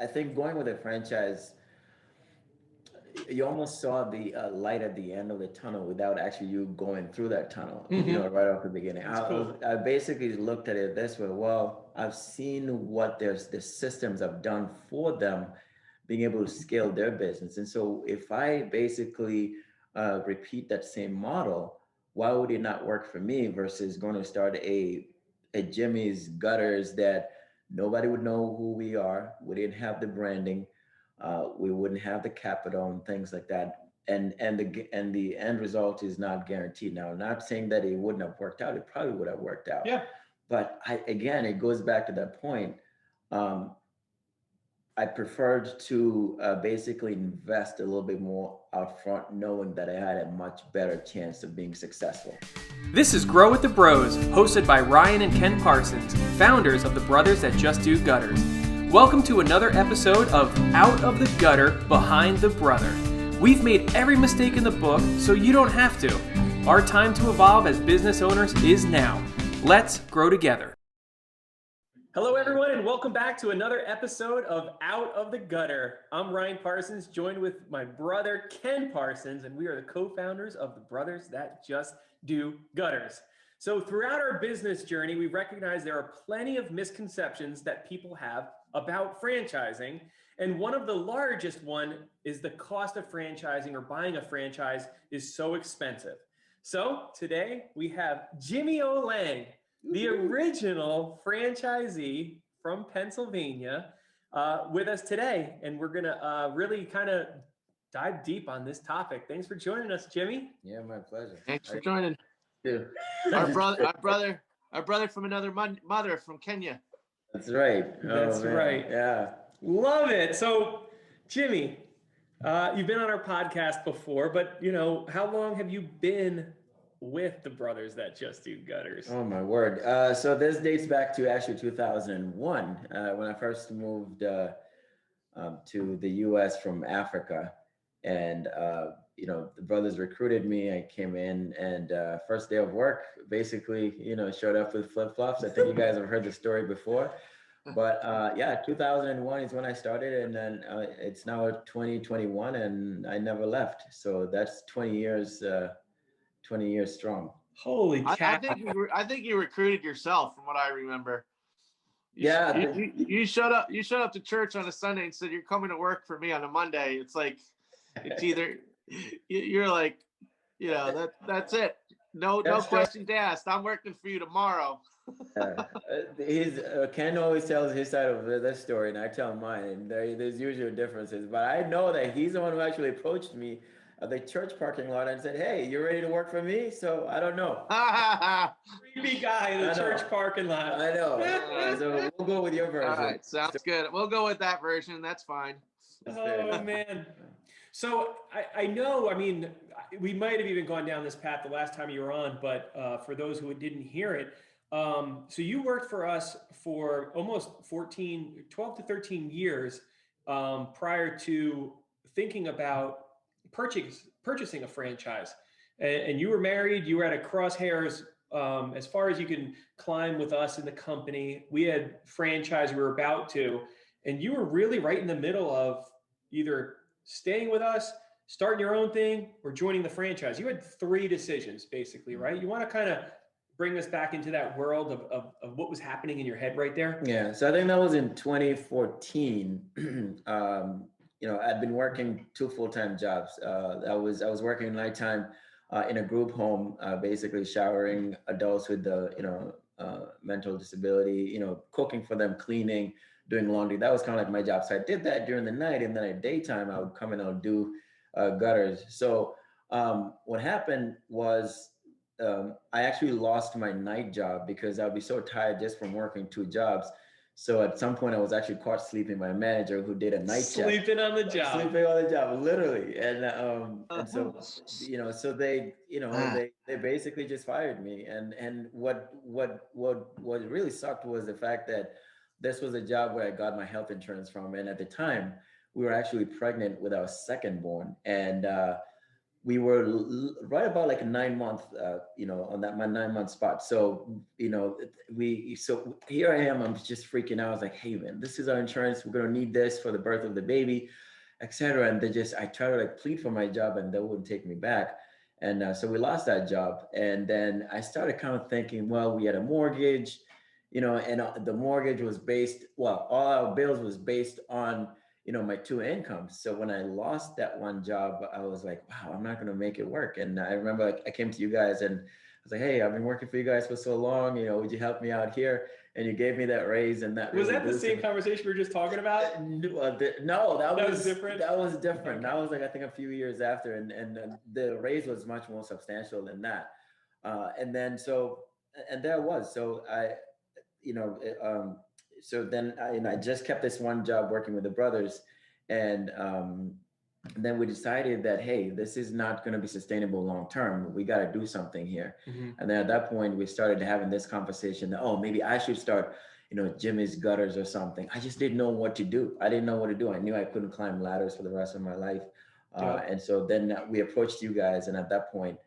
I think going with a franchise, you almost saw the light at the end of the tunnel without actually you going through that tunnel, right off the beginning. That's cool. I basically looked at it this way. Well, I've seen what the systems have done for them, being able to scale their business. And so if I basically repeat that same model, why would it not work for me versus going to start a Jimmy's Gutters that nobody would know who we are. We didn't have the branding, we wouldn't have the capital and things like that. And the end result is not guaranteed. Now, I'm not saying that it wouldn't have worked out. It probably would have worked out. Yeah. But again, it goes back to that point. Um, I preferred to basically invest a little bit more out front, knowing that I had a much better chance of being successful. This is Grow with the Bros, hosted by Ryan and Ken Parsons, founders of the Brothers That Just Do Gutters. Welcome to another episode of Out of the Gutter, Behind the Brother. We've made every mistake in the book, so you don't have to. Our time to evolve as business owners is now. Let's grow together. Hello, everyone, and welcome back to another episode of Out of the Gutter. I'm Ryan Parsons, joined with my brother, Ken Parsons, and we are the co-founders of the Brothers That Just Do Gutters. So throughout our business journey, we recognize there are plenty of misconceptions that people have about franchising. And one of the largest one is the cost of franchising or buying a franchise is so expensive. So today we have Jimmy O. Lang, the original franchisee from Pennsylvania, with us today. And we're gonna really kind of dive deep on this topic. Thanks for joining us, Jimmy. Yeah, my pleasure. Thanks for joining. Yeah. Our brother from another mother from Kenya. That's right. That's right. Yeah. Love it. So, Jimmy, you've been on our podcast before, but how long have you been with the Brothers That Just Do Gutters? Oh my word. So this dates back to actually 2001 when I first moved to the U.S. from Africa, and the brothers recruited me. I came in, and first day of work, basically, showed up with flip flops. I think you guys have heard the story before. But 2001 is when I started, and then it's now 2021, and I never left. So that's 20 years, 20 years strong. Holy cow! I think you recruited yourself, from what I remember. You showed up. You showed up to church on a Sunday and said, "You're coming to work for me on a Monday." It's like it's either you're like, that's it. No questions asked. I'm working for you tomorrow. Ken always tells his side of this story, and I tell mine. And there's usually differences, but I know that he's the one who actually approached me at the church parking lot and said, "Hey, you ready to work for me?" So I don't know. Creepy guy in the church parking lot. I know. So we'll go with your version. All right, sounds good. We'll go with that version. That's fine. Oh man. So I know. I mean, we might have even gone down this path the last time you were on, but for those who didn't hear it. So you worked for us for almost 12 to 13 years prior to thinking about purchasing a franchise. And you were married, you were at a crosshairs as far as you can climb with us in the company. We had franchise we were about to, and you were really right in the middle of either staying with us, starting your own thing, or joining the franchise. You had three decisions basically, right? You want to kind of bring us back into that world of what was happening in your head right there? Yeah, so I think that was in 2014. I'd been working two full-time jobs. I was working nighttime in a group home, basically showering adults with mental disability, cooking for them, cleaning, doing laundry. That was kind of like my job. So I did that during the night, and then at daytime I would come and I would do gutters. So what happened was I actually lost my night job because I would be so tired just from working two jobs. So at some point I was actually caught sleeping by a manager who did a night Sleeping on the job. Sleeping on the job, literally. And so so they they basically just fired me. And what really sucked was the fact that this was a job where I got my health insurance from. And at the time we were actually pregnant with our second born. And we were right about like a 9 month, on that my 9 month spot. So, so here I am, I'm just freaking out. I was like, hey man, this is our insurance. We're going to need this for the birth of the baby, etc. And I tried to like plead for my job and they wouldn't take me back. And so we lost that job. And then I started kind of thinking, well, we had a mortgage, and the mortgage was all our bills was based on, my two incomes. So when I lost that one job, I was like, wow, I'm not going to make it work. And I remember I came to you guys and I was like, hey, I've been working for you guys for so long, would you help me out here? And you gave me that raise, and that was really that the same conversation we were just talking about? No, that was different. That was different. Okay. That was like, I think a few years after, and the raise was much more substantial than that. And then there I was. So so then I just kept this one job working with the brothers, and then we decided that, hey, this is not going to be sustainable long term. We got to do something here. Mm-hmm. And then at that point, we started having this conversation that, oh, maybe I should start, Jimmy's Gutters or something. I just didn't know what to do. I didn't know what to do. I knew I couldn't climb ladders for the rest of my life. And so then we approached you guys, and at that point,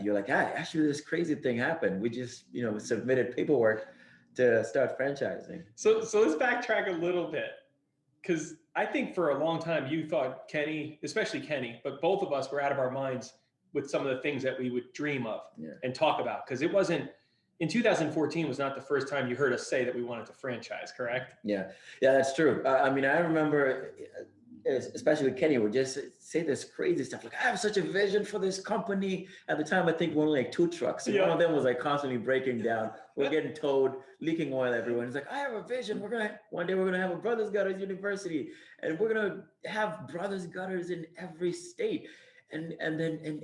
you're like, actually, this crazy thing happened. We just, submitted paperwork to start franchising. So let's backtrack a little bit, because I think for a long time you thought Kenny, especially Kenny, but both of us were out of our minds with some of the things that we would dream of and talk about. Because it wasn't, in 2014 was not the first time you heard us say that we wanted to franchise, correct? Yeah, that's true. I remember, especially Kenny would just say this crazy stuff like, I have such a vision for this company. At the time, I think we were only like 2 trucks. And one of them was like constantly breaking down. We're getting towed, leaking oil everywhere. He's like, I have a vision. One day we're going to have a Brothers Gutters University, and we're going to have Brothers Gutters in every state. And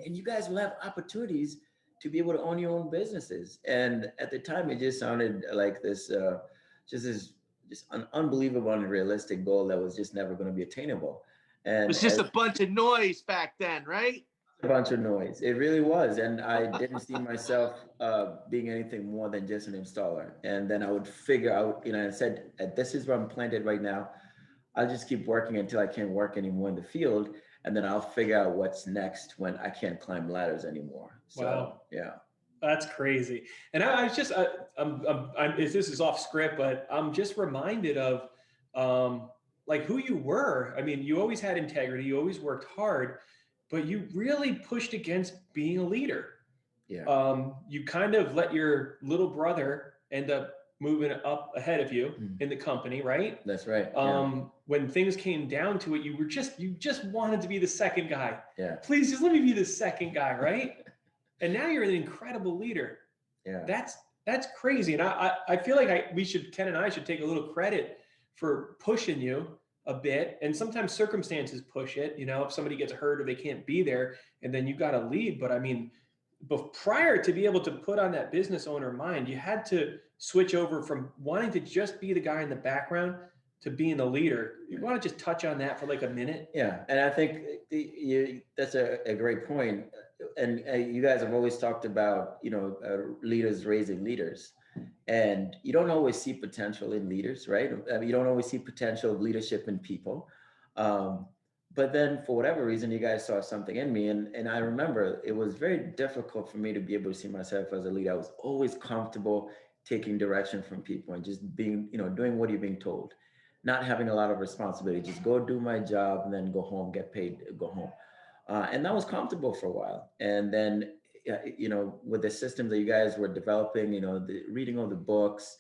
you guys will have opportunities to be able to own your own businesses. And at the time, it just sounded like this, just an unbelievable, unrealistic goal that was just never going to be attainable. And it was just a bunch of noise back then, right? A bunch of noise. It really was. And I didn't see myself being anything more than just an installer. And then I would figure out, I said, this is where I'm planted right now. I'll just keep working until I can't work anymore in the field. And then I'll figure out what's next when I can't climb ladders anymore. So, wow. Yeah. That's crazy. And I was just, this is off script, but I'm just reminded of like who you were. I mean, you always had integrity, you always worked hard, but you really pushed against being a leader. Yeah. You kind of let your little brother end up moving up ahead of you in the company, right? That's right. When things came down to it, you just wanted to be the second guy. Yeah. Please just let me be the second guy, right? And now you're an incredible leader. Yeah. That's crazy. And I feel like Ken and I should take a little credit for pushing you a bit. And sometimes circumstances push it, if somebody gets hurt or they can't be there, and then you got to lead. But I mean, prior to be able to put on that business owner mind, you had to switch over from wanting to just be the guy in the background to being the leader. You want to just touch on that for like a minute? Yeah. And I think that's a great point. And you guys have always talked about, leaders raising leaders, and you don't always see potential in leaders, right? You don't always see potential of leadership in people. But then for whatever reason, you guys saw something in me. And I remember it was very difficult for me to be able to see myself as a leader. I was always comfortable taking direction from people and just being, doing what you're being told, not having a lot of responsibility, just go do my job and then go home, get paid, go home. And that was comfortable for a while. And then, with the systems that you guys were developing, the reading all the books,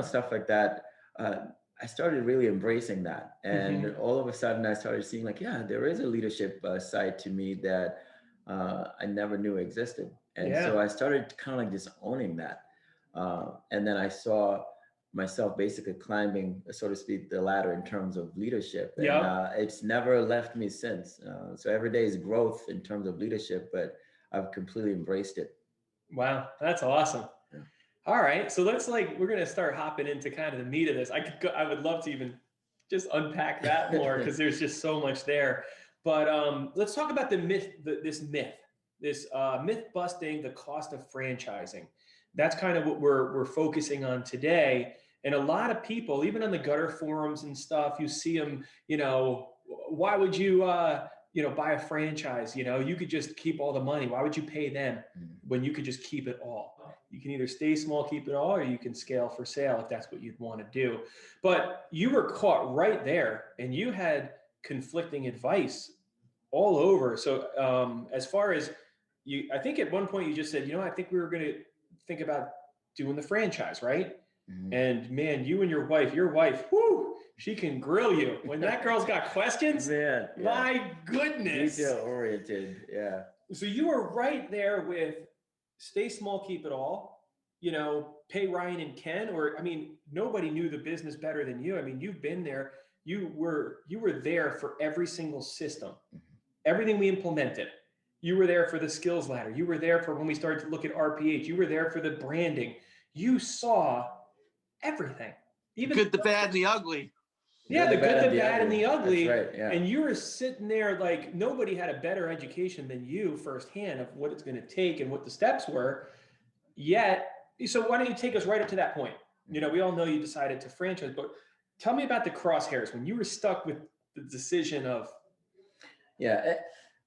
stuff like that, I started really embracing that. And all of a sudden I started seeing like, yeah, there is a leadership side to me that I never knew existed. And so I started kind of like just owning that. And then I saw myself basically climbing, so to speak, the ladder in terms of leadership. And it's never left me since. So every day is growth in terms of leadership, but I've completely embraced it. Wow, that's awesome. Yeah. All right, so we're going to start hopping into kind of the meat of this. I would love to even just unpack that more because there's just so much there. But let's talk about this myth busting, the cost of franchising. That's kind of what we're focusing on today. And a lot of people, even on the gutter forums and stuff, you see them, why would you buy a franchise, you could just keep all the money. Why would you pay them when you could just keep it all? You can either stay small, keep it all, or you can scale for sale if that's what you'd want to do. But you were caught right there and you had conflicting advice all over. So as far as I think at one point you just said, I think we were going to think about doing the franchise, right? Mm-hmm. And man, you and your wife, whoo, she can grill you. When that girl's got questions, man, my goodness. Detail oriented, yeah. So you were right there with stay small, keep it all, pay Ryan and Ken, nobody knew the business better than you. You've been there. You were there for every single system, everything we implemented. You were there for the skills ladder. You were there for when we started to look at RPH. You were there for the branding. You saw everything. Even good, the bad, and the ugly. Yeah, the good, the bad, and the ugly. That's right, yeah. And you were sitting there like nobody had a better education than you firsthand of what it's going to take and what the steps were. Yet, so why don't you take us right up to that point? We all know you decided to franchise, but tell me about the crosshairs when you were stuck with the decision of. Yeah,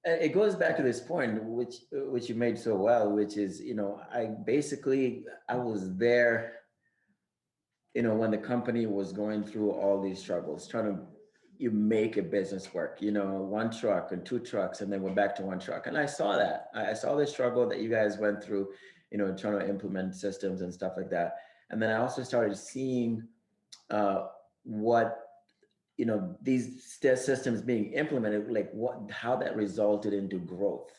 it goes back to this point, which you made so well, which is, I was there, when the company was going through all these struggles, trying to make a business work, one truck and two trucks, and then we're back to one truck. And I saw that. I saw the struggle that you guys went through, trying to implement systems and stuff like that. And then I also started seeing what, these systems being implemented, like how that resulted into growth.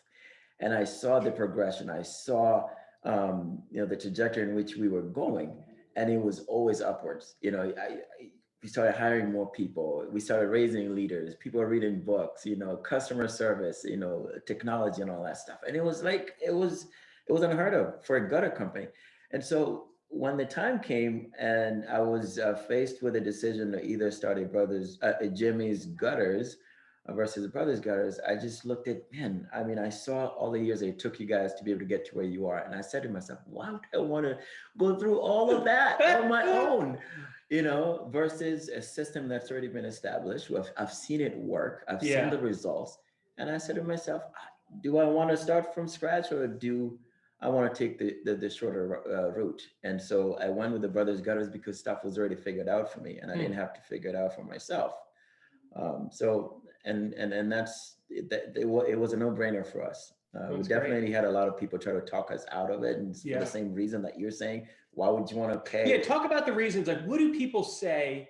And I saw the progression. I saw, the trajectory in which we were going. And it was always upwards. We started hiring more people. We started raising leaders. People are reading books, customer service, technology and all that stuff. And it was unheard of for a gutter company. And so when the time came and I was faced with a decision to either start a Jimmy's Gutters versus a Brothers Gutters, I just looked at, I saw all the years it took you guys to be able to get to where you are. And I said to myself, why would I want to go through all of that on my own, versus a system that's already been established. I've seen it work. I've seen the results. And I said to myself, do I want to start from scratch or do I want to take the shorter route? And so I went with the Brothers Gutters because stuff was already figured out for me and I didn't have to figure it out for myself. And that's it was a no-brainer for us. We definitely had a lot of people try to talk us out of it, and for the same reason that you're saying. Why would you want to pay? Yeah, talk about the reasons. Like, what do people say?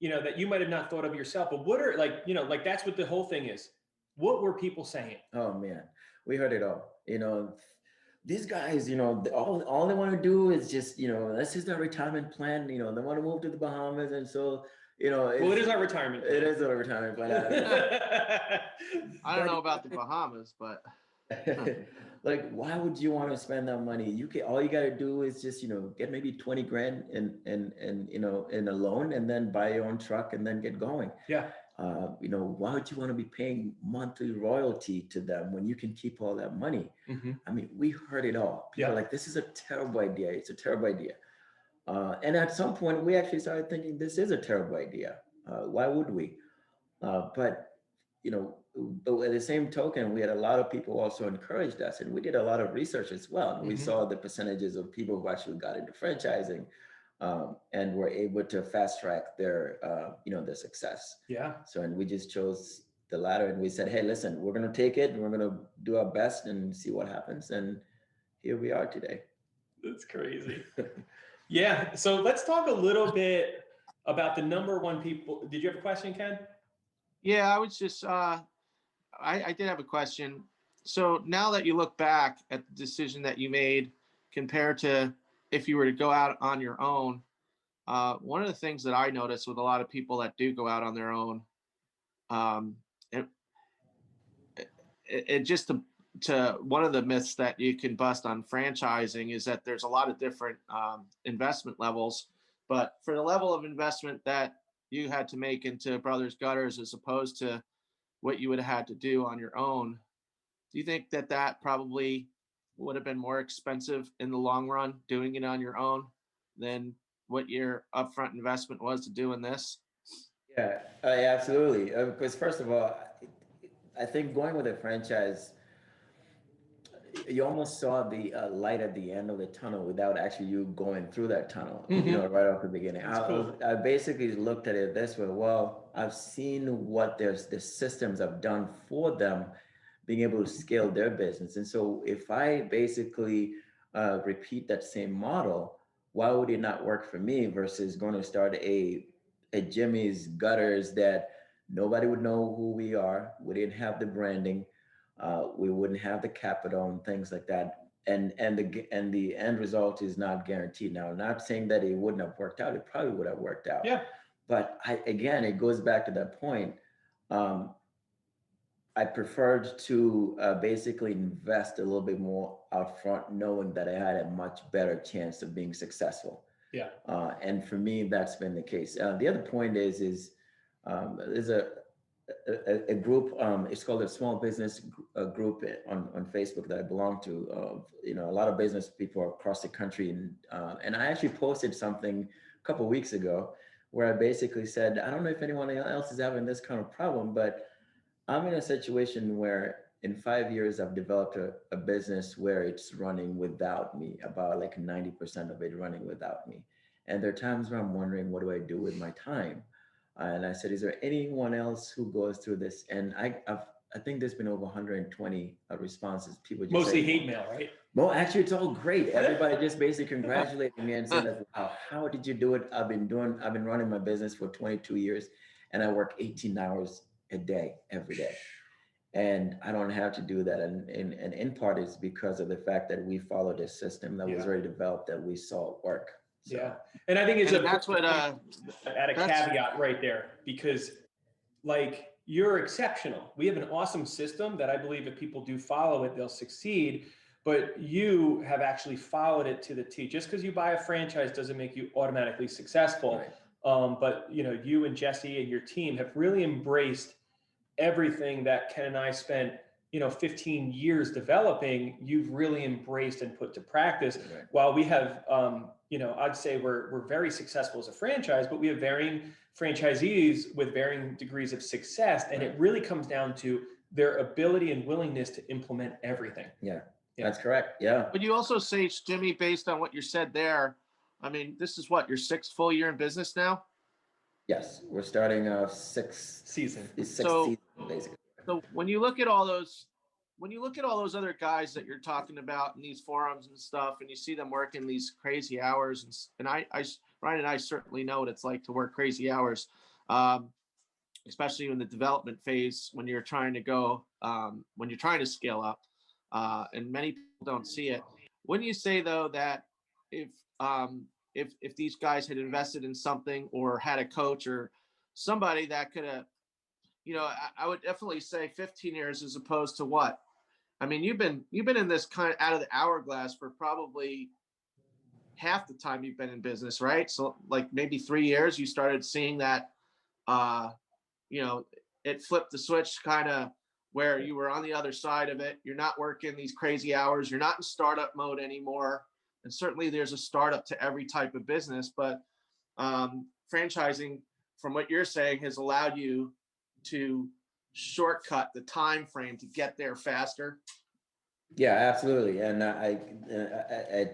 That you might have not thought of yourself, but what are like that's what the whole thing is. What were people saying? Oh man, we heard it all. These guys, all they want to do is just, this is their retirement plan. They want to move to the Bahamas, and so. It is our retirement plan. It is our retirement plan. I don't know about the Bahamas, but like, why would you want to spend that money? All you got to do is just, get maybe 20 grand in a loan and then buy your own truck and then get going. Yeah. Why would you want to be paying monthly royalty to them when you can keep all that money? Mm-hmm. We heard it all. People are like, this is a terrible idea. It's a terrible idea. And at some point, we actually started thinking this is a terrible idea. Why would we? But at the same token, we had a lot of people also encouraged us, and we did a lot of research as well. And we saw the percentages of people who actually got into franchising and were able to fast track their success. Yeah. So, and we just chose the latter, and we said, hey, listen, we're going to take it and we're going to do our best and see what happens. And here we are today. That's crazy. Yeah. So let's talk a little bit about the number one people. Did you have a question, Ken? Yeah, I was just, I did have a question. So now that you look back at the decision that you made compared to if you were to go out on your own, one of the things that I notice with a lot of people that do go out on their own, it just to one of the myths that you can bust on franchising is that there's a lot of different investment levels, but for the level of investment that you had to make into Brothers Gutters as opposed to what you would have had to do on your own, do you think that probably would have been more expensive in the long run doing it on your own than what your upfront investment was to doing this? Yeah, absolutely. Because first of all, I think going with a franchise, you almost saw the light at the end of the tunnel without actually you going through that tunnel, right off the beginning. I basically looked at it this way. Well, I've seen what the systems have done for them being able to scale their business. And so if I basically repeat that same model, why would it not work for me versus going to start a Jimmy's Gutters that nobody would know who we are. We didn't have the branding. We wouldn't have the capital and things like that. And the end result is not guaranteed. Now, I'm not saying that it wouldn't have worked out. It probably would have worked out. Yeah. But again, it goes back to that point. I preferred to basically invest a little bit more upfront, knowing that I had a much better chance of being successful. Yeah. And for me, that's been the case. The other point is there's a group. It's called a small business group on Facebook that I belong to. A lot of business people across the country, and I actually posted something a couple of weeks ago where I basically said, I don't know if anyone else is having this kind of problem, but I'm in a situation where in 5 years I've developed a business where it's running without me, about like 90% of it running without me. And there are times where I'm wondering, what do I do with my time? And I said, is there anyone else who goes through this? And I think there's been over 120 responses. People just mostly hate mail, right? Well, actually, it's all great. Everybody just basically congratulated me and said, wow, how did you do it? I've been running my business for 22 years and I work 18 hours a day, every day. And I don't have to do that. And in part is because of the fact that we followed a system that was already developed that we saw work. So. Yeah. And I think that's what add a caveat right there, because like you're exceptional. We have an awesome system that I believe if people do follow it, they'll succeed. But you have actually followed it to the T. Just because you buy a franchise doesn't make you automatically successful. Right. But you and Jesse and your team have really embraced everything that Ken and I spent 15 years developing. You've really embraced and put to practice. Right. While we have I'd say we're very successful as a franchise, but we have varying franchisees with varying degrees of success, and it really comes down to their ability and willingness to implement everything. Yeah. That's correct. Yeah. But you also say, Jimmy, based on what you said there, I mean, this is what, your 6th full year in business now? Yes, we're starting a sixth season, basically. So when you look at all those other guys that you're talking about in these forums and stuff, and you see them working these crazy hours, and Ryan and I certainly know what it's like to work crazy hours, especially in the development phase when you're trying to scale up, and many people don't see it. Wouldn't you say though that if these guys had invested in something or had a coach or somebody that could have, I would definitely say 15 years as opposed to what? I mean, you've been in this kind of out of the hourglass for probably half the time you've been in business, right? So like maybe 3 years, you started seeing that, it flipped the switch kind of where you were on the other side of it. You're not working these crazy hours. You're not in startup mode anymore. And certainly there's a startup to every type of business, but franchising, from what you're saying, has allowed you to shortcut the time frame to get there faster. Yeah, absolutely. And I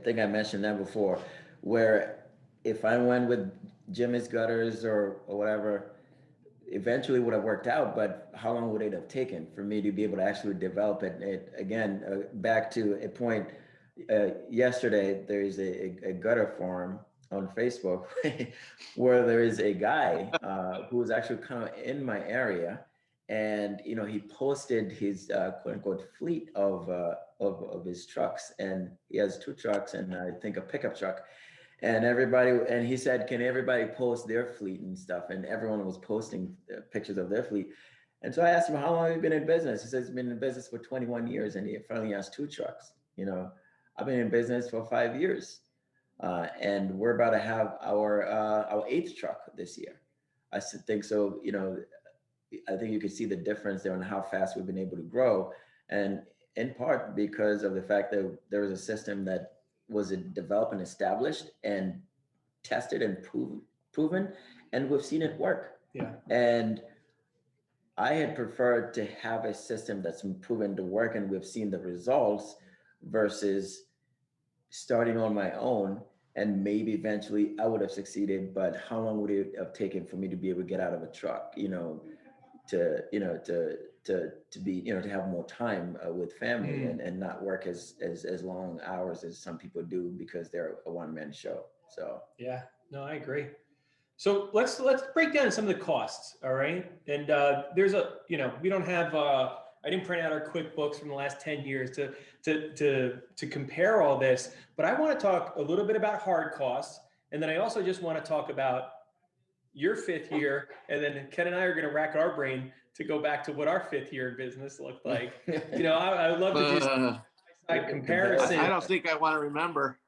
think I mentioned that before, where if I went with Jimmy's Gutters or whatever, eventually would have worked out, but how long would it have taken for me to be able to actually develop it? Again, back to a point, yesterday, there is a gutter forum on Facebook where there is a guy who was actually kind of in my area, and he posted his quote unquote fleet of his trucks, and he has 2 trucks and I think a pickup truck, and he said, can everybody post their fleet and stuff? And everyone was posting pictures of their fleet. And so I asked him, how long have you been in business? He says he's been in business for 21 years and he finally has 2 trucks. I've been in business for 5 years, and we're about to have our 8th truck this year. I think so. I think you can see the difference there on how fast we've been able to grow, and in part because of the fact that there was a system that was developed and established and tested and proven, and we've seen it work. Yeah. And I had preferred to have a system that's proven to work and we've seen the results versus starting on my own, and maybe eventually I would have succeeded, but how long would it have taken for me to be able to get out of a truck, to be, to have more time with family, and not work as long hours as some people do because they're a one-man show. So Yeah, no, I agree. So let's break down some of the costs, all right? And there's we don't have I didn't print out our QuickBooks from the last 10 years to compare all this, but I want to talk a little bit about hard costs, and then I also just want to talk about your fifth year, and then Ken and I are going to rack our brain to go back to what our fifth year in business looked like. I would love to just side comparison. I don't think I want to remember.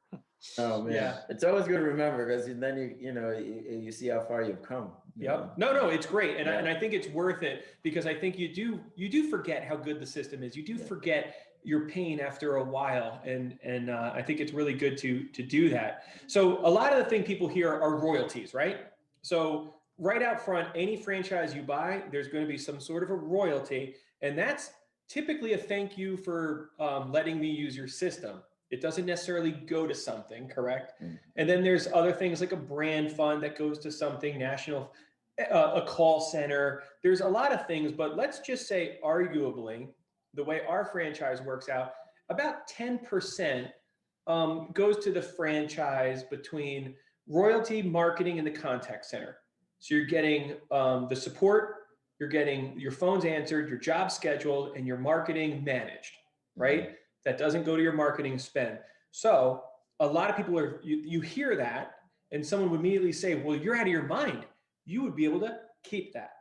Oh man, Yeah. It's always good to remember, because then you see how far you've come. Yep. No, it's great, and I think it's worth it, because I think you do forget how good the system is. You do forget your pain after a while, and I think it's really good to do that. So a lot of the thing people hear are royalties, right? So right out front, any franchise you buy, there's going to be some sort of a royalty, and that's typically a thank you for letting me use your system. It doesn't necessarily go to something, correct? And then there's other things like a brand fund that goes to something national, a call center. There's a lot of things, but let's just say arguably the way our franchise works out, about 10% goes to the franchise between royalty, marketing, and the contact center. So you're getting the support, you're getting your phones answered, your job scheduled, and your marketing managed, right? That doesn't go to your marketing spend. So a lot of people you hear that, and someone would immediately say, well, you're out of your mind. You would be able to keep that,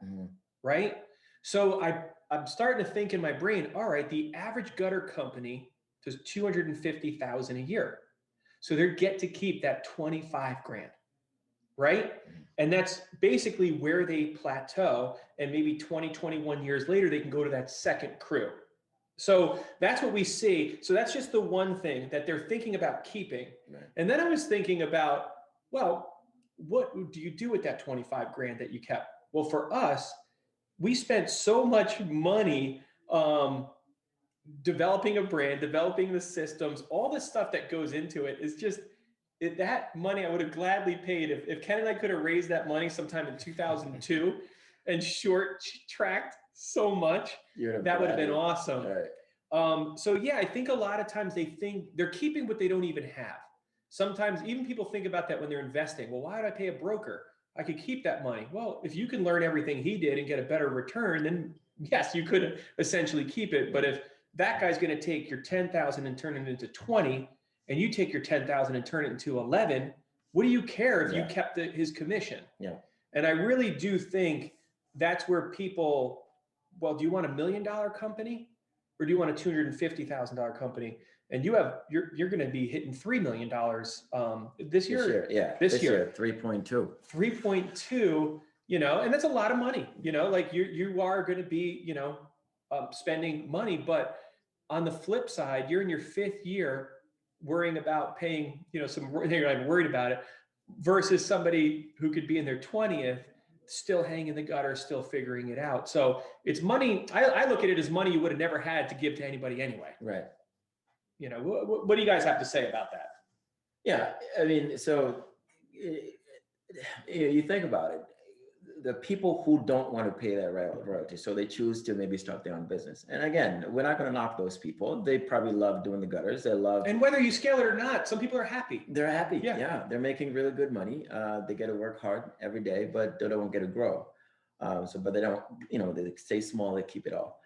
right? So I'm starting to think in my brain, all right, the average gutter company does $250,000 a year. So they get to keep that 25 grand, right? And that's basically where they plateau. And maybe 20, 21 years later, they can go to that second crew. So that's what we see. So that's just the one thing that they're thinking about keeping. Right. And then I was thinking about, well, what do you do with that 25 grand that you kept? Well, for us, we spent so much money developing a brand, developing the systems, all the stuff that goes into it is just, that money I would have gladly paid if Ken and I could have raised that money sometime in 2002 and short-tracked so much, that would have been awesome. Right. So yeah, I think a lot of times they think they're keeping what they don't even have. Sometimes even people think about that when they're investing. Well, why would I pay a broker? I could keep that money. Well, if you can learn everything he did and get a better return, then yes, you could essentially keep it. But if that guy's going to take your 10,000 and turn it into 20, and you take your 10,000 and turn it into 11, what do you care if you kept his commission? Yeah. And I really do think that's where people, well, do you want $1 million company, or do you want a $250,000 company? And you're going to be hitting $3 million this year. Yeah, this year 3.2. 3.2. And that's a lot of money. Like you are going to be spending money, but on the flip side, you're in your fifth year worrying about paying you're not even worried about it, versus somebody who could be in their 20th still hanging in the gutter, still figuring it out. So it's money. I look at it as money you would have never had to give to anybody anyway. Right. What do you guys have to say about that? Yeah, I mean, so you think about it. The people who don't want to pay that royalty, so they choose to maybe start their own business. And again, we're not going to knock those people. They probably love doing the gutters. They love, and whether you scale it or not, some people are happy. They're happy. Yeah, they're making really good money. They get to work hard every day, but they don't get to grow. But they don't, they stay small. They keep it all.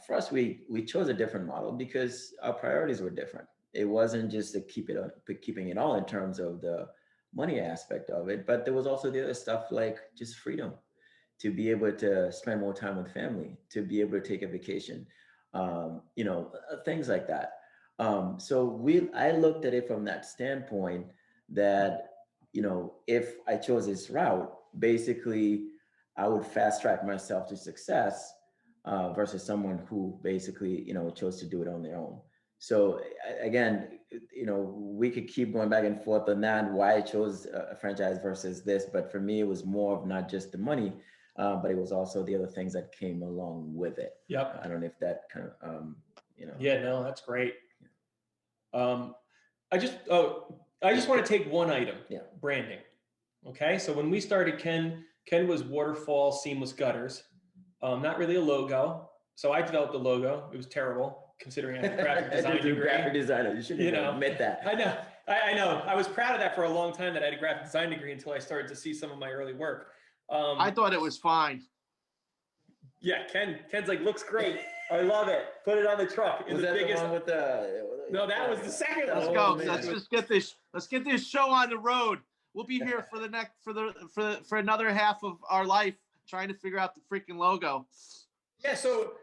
For us, we chose a different model because our priorities were different. It wasn't just to keeping it all in terms of the money aspect of it, but there was also the other stuff like just freedom, to be able to spend more time with family, to be able to take a vacation, things like that. So I looked at it from that standpoint that, if I chose this route, basically I would fast track myself to success versus someone who basically, chose to do it on their own. So again, we could keep going back and forth on that, why I chose a franchise versus this. But for me, it was more of not just the money, but it was also the other things that came along with it. Yep. I don't know if that kind of, Yeah, no, that's great. I just want to take one item. Yeah. Branding. Okay. So when we started, Ken was Waterfall Seamless Gutters. Not really a logo. So I developed a logo. It was terrible considering I had a graphic design degree. Graphic designer. You shouldn't even admit that. I know. I know. I was proud of that for a long time that I had a graphic design degree until I started to see some of my early work. I thought it was fine. Yeah, Ken's like, looks great. I love it. Put it on the truck. Was that the one with the? No, that was the second one. Let's go. Let's get this show on the road. We'll be here for the next for another half of our life trying to figure out the freaking logo. Yeah. So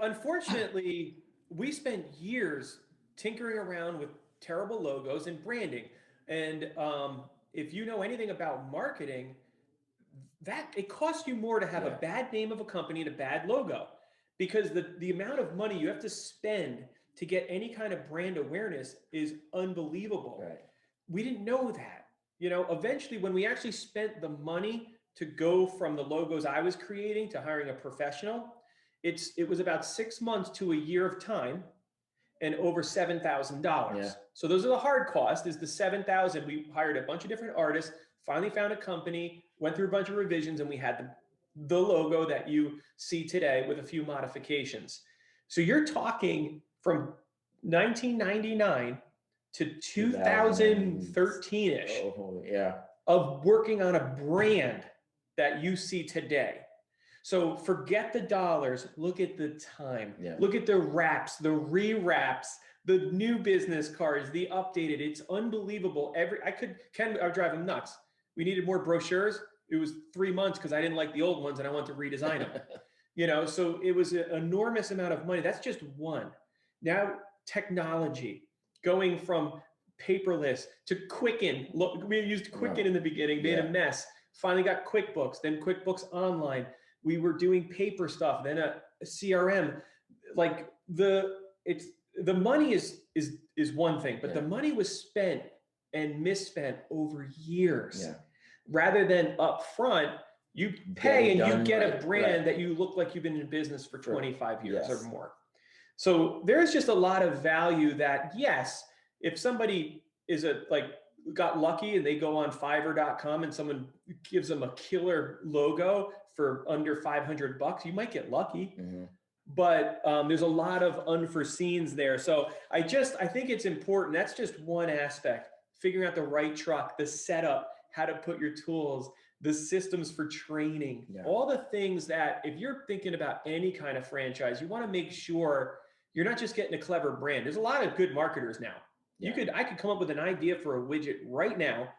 unfortunately, we spent years tinkering around with terrible logos and branding. And if you know anything about marketing, that it costs you more to have a bad name of a company and a bad logo, because the amount of money you have to spend to get any kind of brand awareness is unbelievable. Right. We didn't know that. Eventually when we actually spent the money to go from the logos I was creating to hiring a professional, it was about 6 months to a year of time and over $7,000. Yeah. So those are the hard costs, is the $7,000. We hired a bunch of different artists, finally found a company, went through a bunch of revisions, and we had the logo that you see today with a few modifications. So you're talking from 1999 to 2013-ish of working on a brand that you see today. So forget the dollars, look at the time. Yeah. Look at the wraps, the re-wraps, the new business cards, the updated. It's unbelievable. I would drive him nuts. We needed more brochures. It was 3 months because I didn't like the old ones and I wanted to redesign them. So it was an enormous amount of money. That's just one. Now technology, going from paperless to Quicken. Look, we used Quicken in the beginning, made a mess. Finally got QuickBooks, then QuickBooks Online. We were doing paper stuff, then a CRM. Like the money is one thing, but the money was spent and misspent over years. Yeah. Rather than up front, you pay and you get a brand that you look like you've been in business for 25 years or more. So there's just a lot of value that, yes, if somebody got lucky and they go on Fiverr.com and someone gives them a killer logo for under $500, you might get lucky. Mm-hmm. But there's a lot of unforeseens there. So I think it's important. That's just one aspect, figuring out the right truck, the setup, how to put your tools, the systems for training, all the things that if you're thinking about any kind of franchise, you want to make sure you're not just getting a clever brand. There's a lot of good marketers now. I could come up with an idea for a widget right now,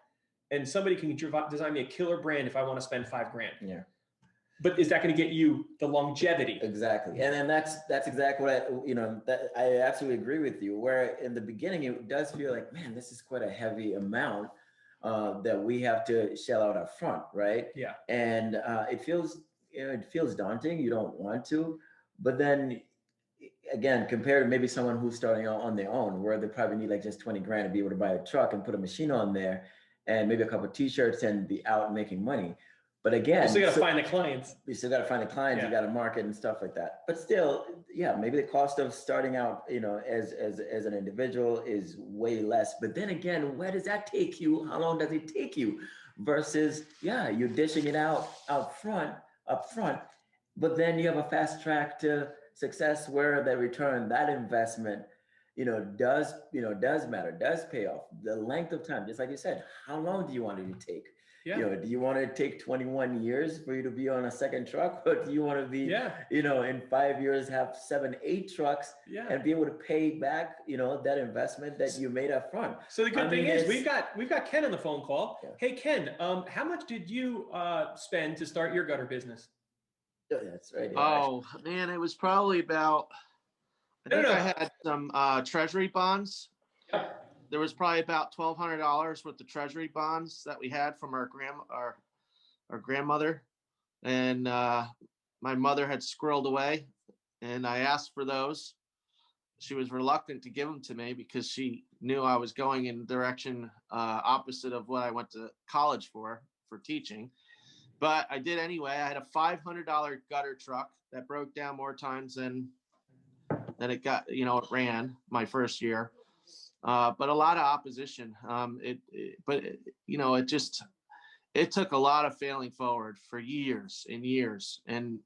and somebody can design me a killer brand if I want to spend $5,000. Yeah. But is that going to get you the longevity? Exactly. And that's exactly what I absolutely agree with you. Where in the beginning, it does feel like, man, this is quite a heavy amount that we have to shell out up front. Right. Yeah. And it feels daunting. You don't want to, but then again, compared to maybe someone who's starting out on their own, where they probably need like just $20,000 to be able to buy a truck and put a machine on there and maybe a couple of t-shirts and be out making money. But again, you still got to find the clients. You still got to find the clients. You got to market and stuff like that. But still, maybe the cost of starting out, as an individual is way less. But then again, where does that take you? How long does it take you? Versus, you're dishing it out up front. But then you have a fast track to success where the return, that investment, does matter, does pay off. The length of time, just like you said, how long do you want it to take? Yeah. Do you want it to take 21 years for you to be on a second truck, or do you want to be, in 5 years have 7-8 trucks and be able to pay back, that investment that you made up front? So the good thing is we've got Ken on the phone call. Yeah. Hey Ken, how much did you spend to start your gutter business? That's right. Oh man, it was probably about. I had some treasury bonds. Yep. There was probably about $1,200 worth of treasury bonds that we had from our grandmother, and my mother had squirreled away, and I asked for those. She was reluctant to give them to me because she knew I was going in the direction opposite of what I went to college for teaching. but I did anyway. I had a $500 gutter truck that broke down more times than it got, it ran my first year. But a lot of opposition. It took a lot of failing forward for years and years. And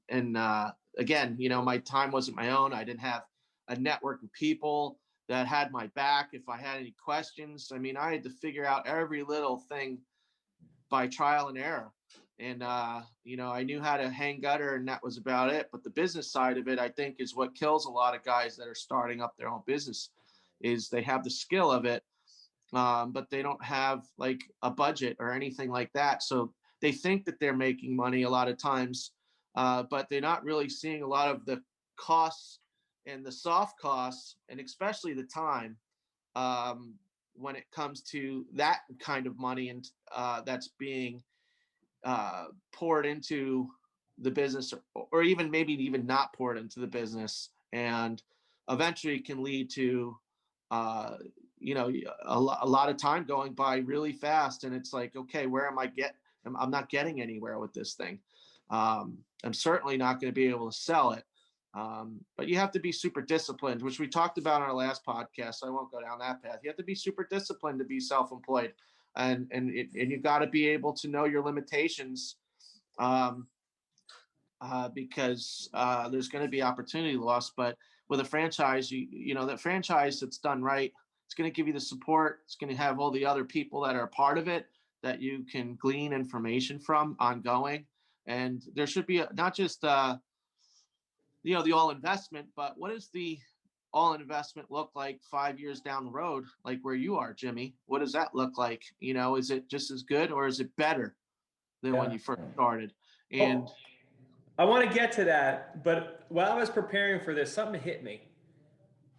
again, my time wasn't my own. I didn't have a network of people that had my back if I had any questions. I mean, I had to figure out every little thing by trial and error. And, I knew how to hang gutter, and that was about it. But the business side of it, I think, is what kills a lot of guys that are starting up their own business, is they have the skill of it, but they don't have like a budget or anything like that. So they think that they're making money a lot of times, but they're not really seeing a lot of the costs and the soft costs, and especially the time, when it comes to that kind of money and that's being poured into the business, or even maybe even not poured into the business, and eventually can lead to a lot of time going by really fast. And it's like, okay, where am I I'm not getting anywhere with this thing. I'm certainly not going to be able to sell it. But you have to be super disciplined, which we talked about on our last podcast. So I won't go down that path. You have to be super disciplined to be self-employed, and you got to be able to know your limitations, because there's going to be opportunity loss. But with a franchise, that franchise that's done right, it's going to give you the support. It's going to have all the other people that are a part of it that you can glean information from ongoing. And there should be not just the all investment, but what does the all investment look like 5 years down the road, like where you are, Jimmy? What does that look like? Is it just as good, or is it better than when you first started? And I want to get to that, but while I was preparing for this, something hit me.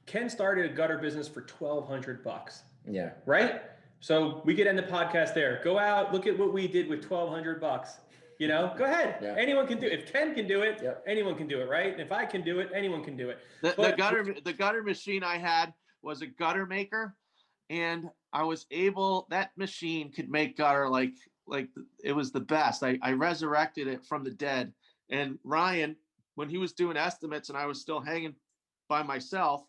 Ken started a gutter business for $1,200. Yeah. Right? So we could end the podcast there. Go out, look at what we did with $1,200. Go ahead. Yeah. Anyone can do it. If Ken can do it, yep, anyone can do it, right? And if I can do it, anyone can do it. The gutter machine I had was a gutter maker, and that machine could make gutter like it was the best. I resurrected it from the dead. And Ryan, when he was doing estimates and I was still hanging by myself,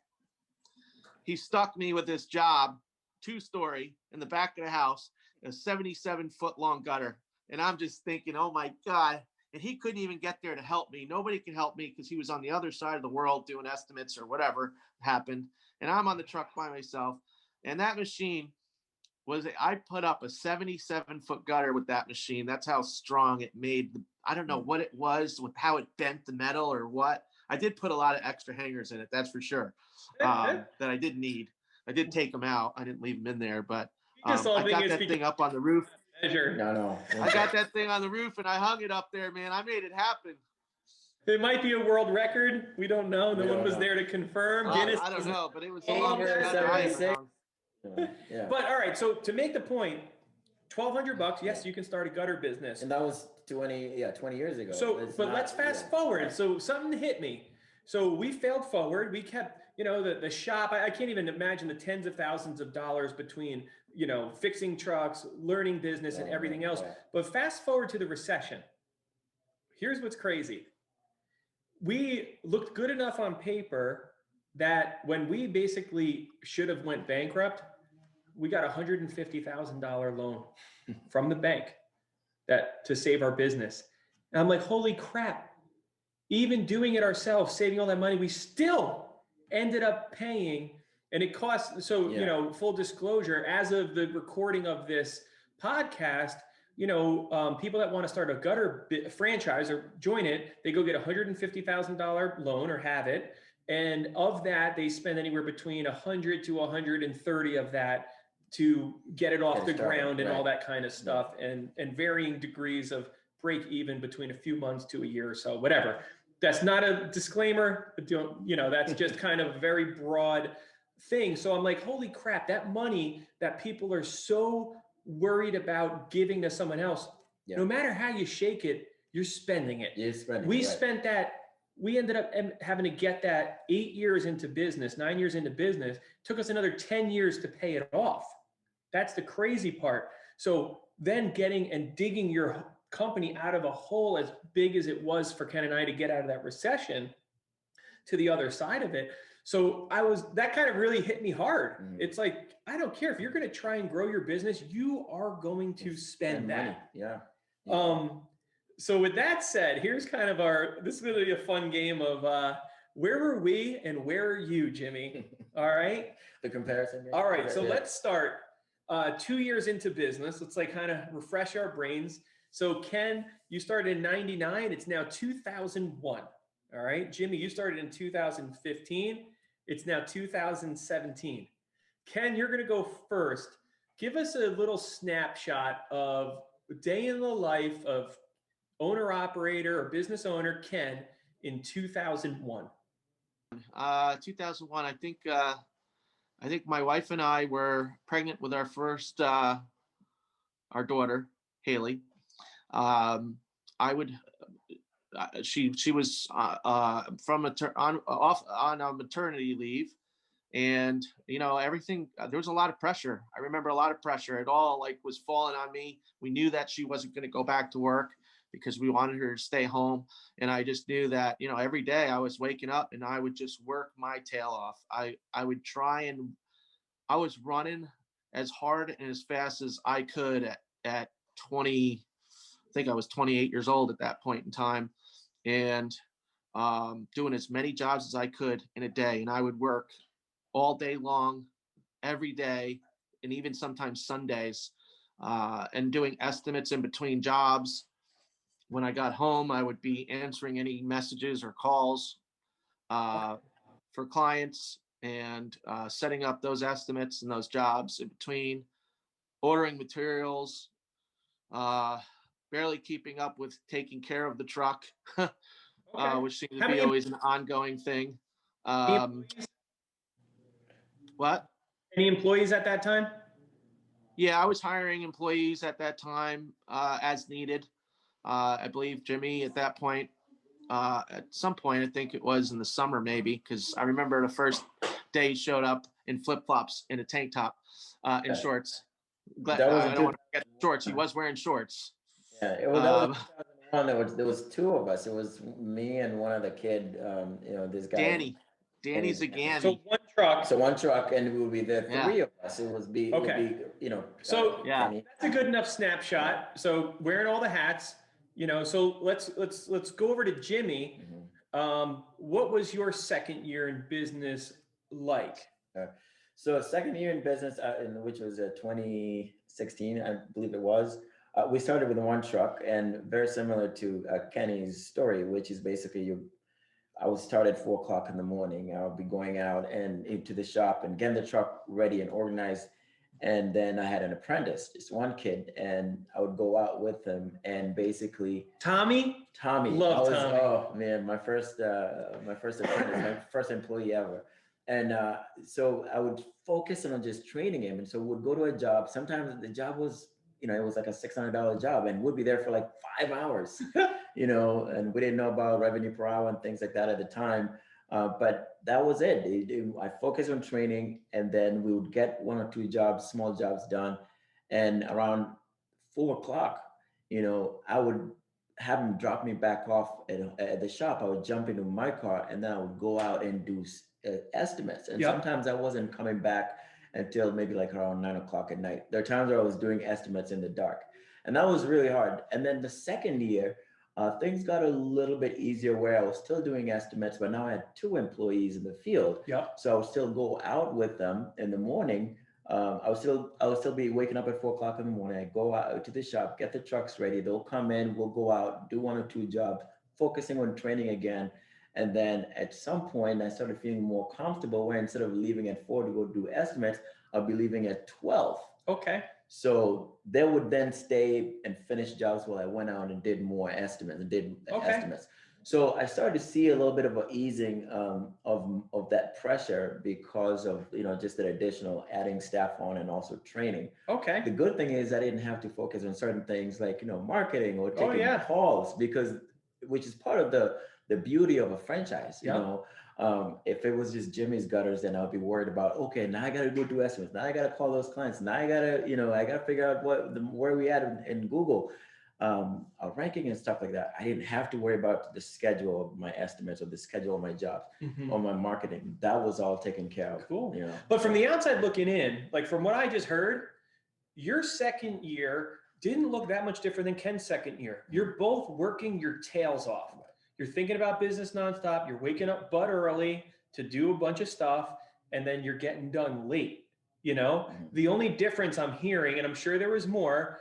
he stuck me with this job, 2-story in the back of the house, a 77-foot long gutter. And I'm just thinking, oh my God. And he couldn't even get there to help me. Nobody could help me because he was on the other side of the world doing estimates or whatever happened. And I'm on the truck by myself. And that machine I put up a 77-foot gutter with that machine. That's how strong it made. I don't know what it was, with how it bent the metal or what. I did put a lot of extra hangers in it, that's for sure, that I didn't need. I did take them out. I didn't leave them in there, but I got that thing up on the roof. No. I got that thing on the roof and I hung it up there, man. I made it happen. It might be a world record. We don't know. No one was there to confirm. Guinness. I don't know, but it was Yeah. But all right, so to make the point, $1,200, yes, you can start a gutter business. And that was 20 years ago. So, but let's fast forward. Yeah. So something hit me. So we failed forward. We kept, the shop. I can't even imagine the tens of thousands of dollars between, fixing trucks, learning business, and everything else. Yeah. But fast forward to the recession. Here's what's crazy. We looked good enough on paper that when we basically should have went bankrupt, we got a $150,000 loan from the bank to save our business. And I'm like, holy crap. Even doing it ourselves, saving all that money, we still ended up paying, and it costs. So, full disclosure, as of the recording of this podcast, people that want to start a gutter franchise or join it, they go get a $150,000 loan or have it. And of that, they spend anywhere between 100 to 130 of that to get it off the ground and all that kind of stuff, and varying degrees of break even between a few months to a year or so, whatever. That's not a disclaimer, but that's just kind of a very broad thing. So I'm like, holy crap, that money that people are so worried about giving to someone else, no matter how you shake it, you're spending it. We spent that. We ended up having to get that 8 years into business, 9 years into business. It took us another 10 years to pay it off. That's the crazy part. So then getting and digging your company out of a hole as big as it was for Ken and I to get out of that recession to the other side of it. So that kind of really hit me hard. It's like, I don't care if you're going to try and grow your business, you are going to spend that. Money. Yeah. So with that said, here's kind of this is going to be a fun game of where were we and where are you, Jimmy? All right. The comparison game. All right. So let's start 2 years into business. Let's like kind of refresh our brains. So Ken, you started in 99. It's now 2001. All right. Jimmy, you started in 2015. It's now 2017. Ken, you're going to go first. Give us a little snapshot of a day in the life of owner operator or business owner Ken in 2001. 2001. I think my wife and I were pregnant with our first our daughter Haley. She was on a maternity leave, and everything, there was a lot of pressure. I remember a lot of pressure. It all like was falling on me. We knew that she wasn't going to go back to work because we wanted her to stay home, and I just knew that every day I was waking up and I would just work my tail off. I would try, and I was running as hard and as fast as I could at 20. I think I was 28 years old at that point in time, and doing as many jobs as I could in a day. And I would work all day long, every day, and even sometimes Sundays, and doing estimates in between jobs. When I got home, I would be answering any messages or calls for clients, and setting up those estimates and those jobs in between, ordering materials, barely keeping up with taking care of the truck, which seems to be always an ongoing thing. What? Any employees at that time? Yeah, I was hiring employees at that time as needed. I believe Jimmy at that point, at some point, I think it was in the summer maybe, because I remember the first day he showed up in flip-flops and a tank top and shorts. But I don't want to forget shorts. He was wearing shorts. Yeah, that was 2001. There was two of us. It was me and one other kid. This guy. Danny's a Ganny. So one truck. So one truck, and we would be the three of us. It would be, So Danny. That's a good enough snapshot. So wearing all the hats, So let's go over to Jimmy. What was your second year in business like? So second year in business, which was 2016, I believe it was. We started with one truck, and very similar to Kenny's story, which is basically I would start at 4 o'clock in the morning. I'll be going out and into the shop and getting the truck ready and organized. And then I had an apprentice, just one kid, and I would go out with him and basically Tommy. Love Tommy. Oh man, my first apprentice, my first employee ever. And so I would focus on just training him. And so we'd go to a job. Sometimes the job was, it was like a $600 job, and we'd be there for like 5 hours, and we didn't know about revenue per hour and things like that at the time. But that was it. I focused on training, and then we would get 1 or 2 small jobs done. And around 4 o'clock, I would have him drop me back off at the shop. I would jump into my car, and then I would go out and do estimates. And sometimes I wasn't coming back until maybe like around 9 o'clock at night. There are times where I was doing estimates in the dark, and that was really hard. And then the second year, things got a little bit easier where I was still doing estimates, but now I had 2 employees in the field. So I would still go out with them in the morning. I would still be waking up at 4 o'clock in the morning. I go out to the shop, get the trucks ready. They'll come in, we'll go out, do 1 or 2 jobs, focusing on training again. And then at some point, I started feeling more comfortable where instead of leaving at 4 to go do estimates, I'll be leaving at 12. Okay. So they would then stay and finish jobs while I went out and did more estimates estimates. So I started to see a little bit of an easing of that pressure because of, just that additional adding staff on and also training. Okay. The good thing is I didn't have to focus on certain things like, marketing or taking calls, which is part of the beauty of a franchise. If it was just Jimmy's Gutters, then I'll be worried about, okay, now I got to go do estimates. Now I got to call those clients. Now I got to figure out where we at in Google. ranking and stuff like that, I didn't have to worry about the schedule of my estimates or the schedule of my jobs or my marketing. That was all taken care of. Cool. You know? But from the outside looking in, like from what I just heard, your second year didn't look that much different than Ken's second year. You're both working your tails off. You're thinking about business nonstop. You're waking up butt early to do a bunch of stuff, and then you're getting done late. You know, the only difference I'm hearing, and I'm sure there was more,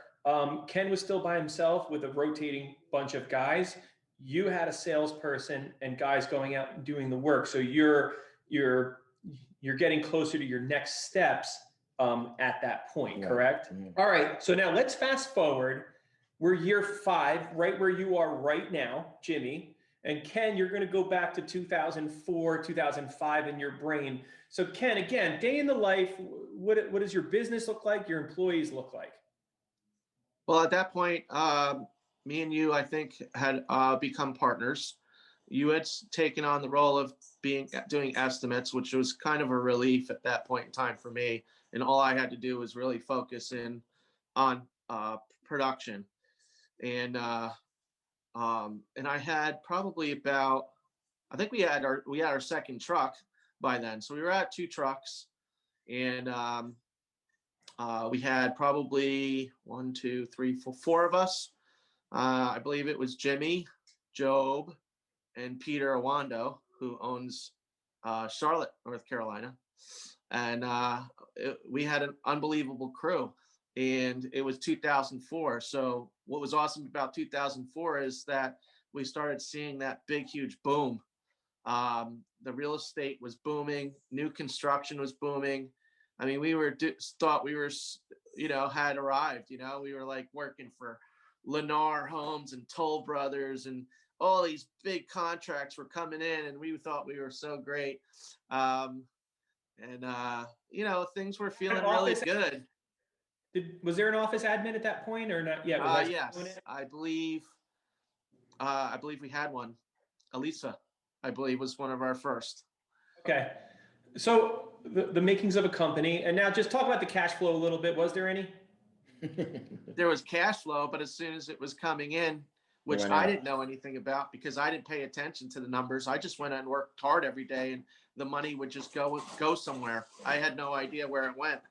Ken was still by himself with a rotating bunch of guys. You had a salesperson and guys going out and doing the work. So you're getting closer to your next steps at that point, correct? All right. So now let's fast forward. We're year 5, right where you are right now, Jimmy. And Ken, you're going to go back to 2004, 2005 in your brain. So Ken, again, day in the life, what does your business look like? Your employees look like? Well, at that point, me and you, I think, had become partners. You had taken on the role of doing estimates, which was kind of a relief at that point in time for me. And all I had to do was really focus in on production. And I had probably about, I think we had our second truck by then. So we were at 2 trucks, and we had probably 1, 2, 3, 4 of us. I believe it was Jimmy, Job, and Peter Awando, who owns Charlotte, North Carolina. And we had an unbelievable crew, and it was 2004. So what was awesome about 2004 is that we started seeing that big, huge boom. The real estate was booming. New construction was booming. I mean, we thought we were, had arrived, we were like working for Lennar Homes and Toll Brothers, and all these big contracts were coming in, and we thought we were so great. Things were feeling really good. Was there an office admin at that point or not yet? Yes, I believe we had one. Elisa, I believe, was one of our first. Okay. So the makings of a company, and now just talk about the cash flow a little bit. Was there any? There was cash flow, but as soon as it was coming in, which I didn't know anything about because I didn't pay attention to the numbers. I just went and worked hard every day, and the money would just go somewhere. I had no idea where it went.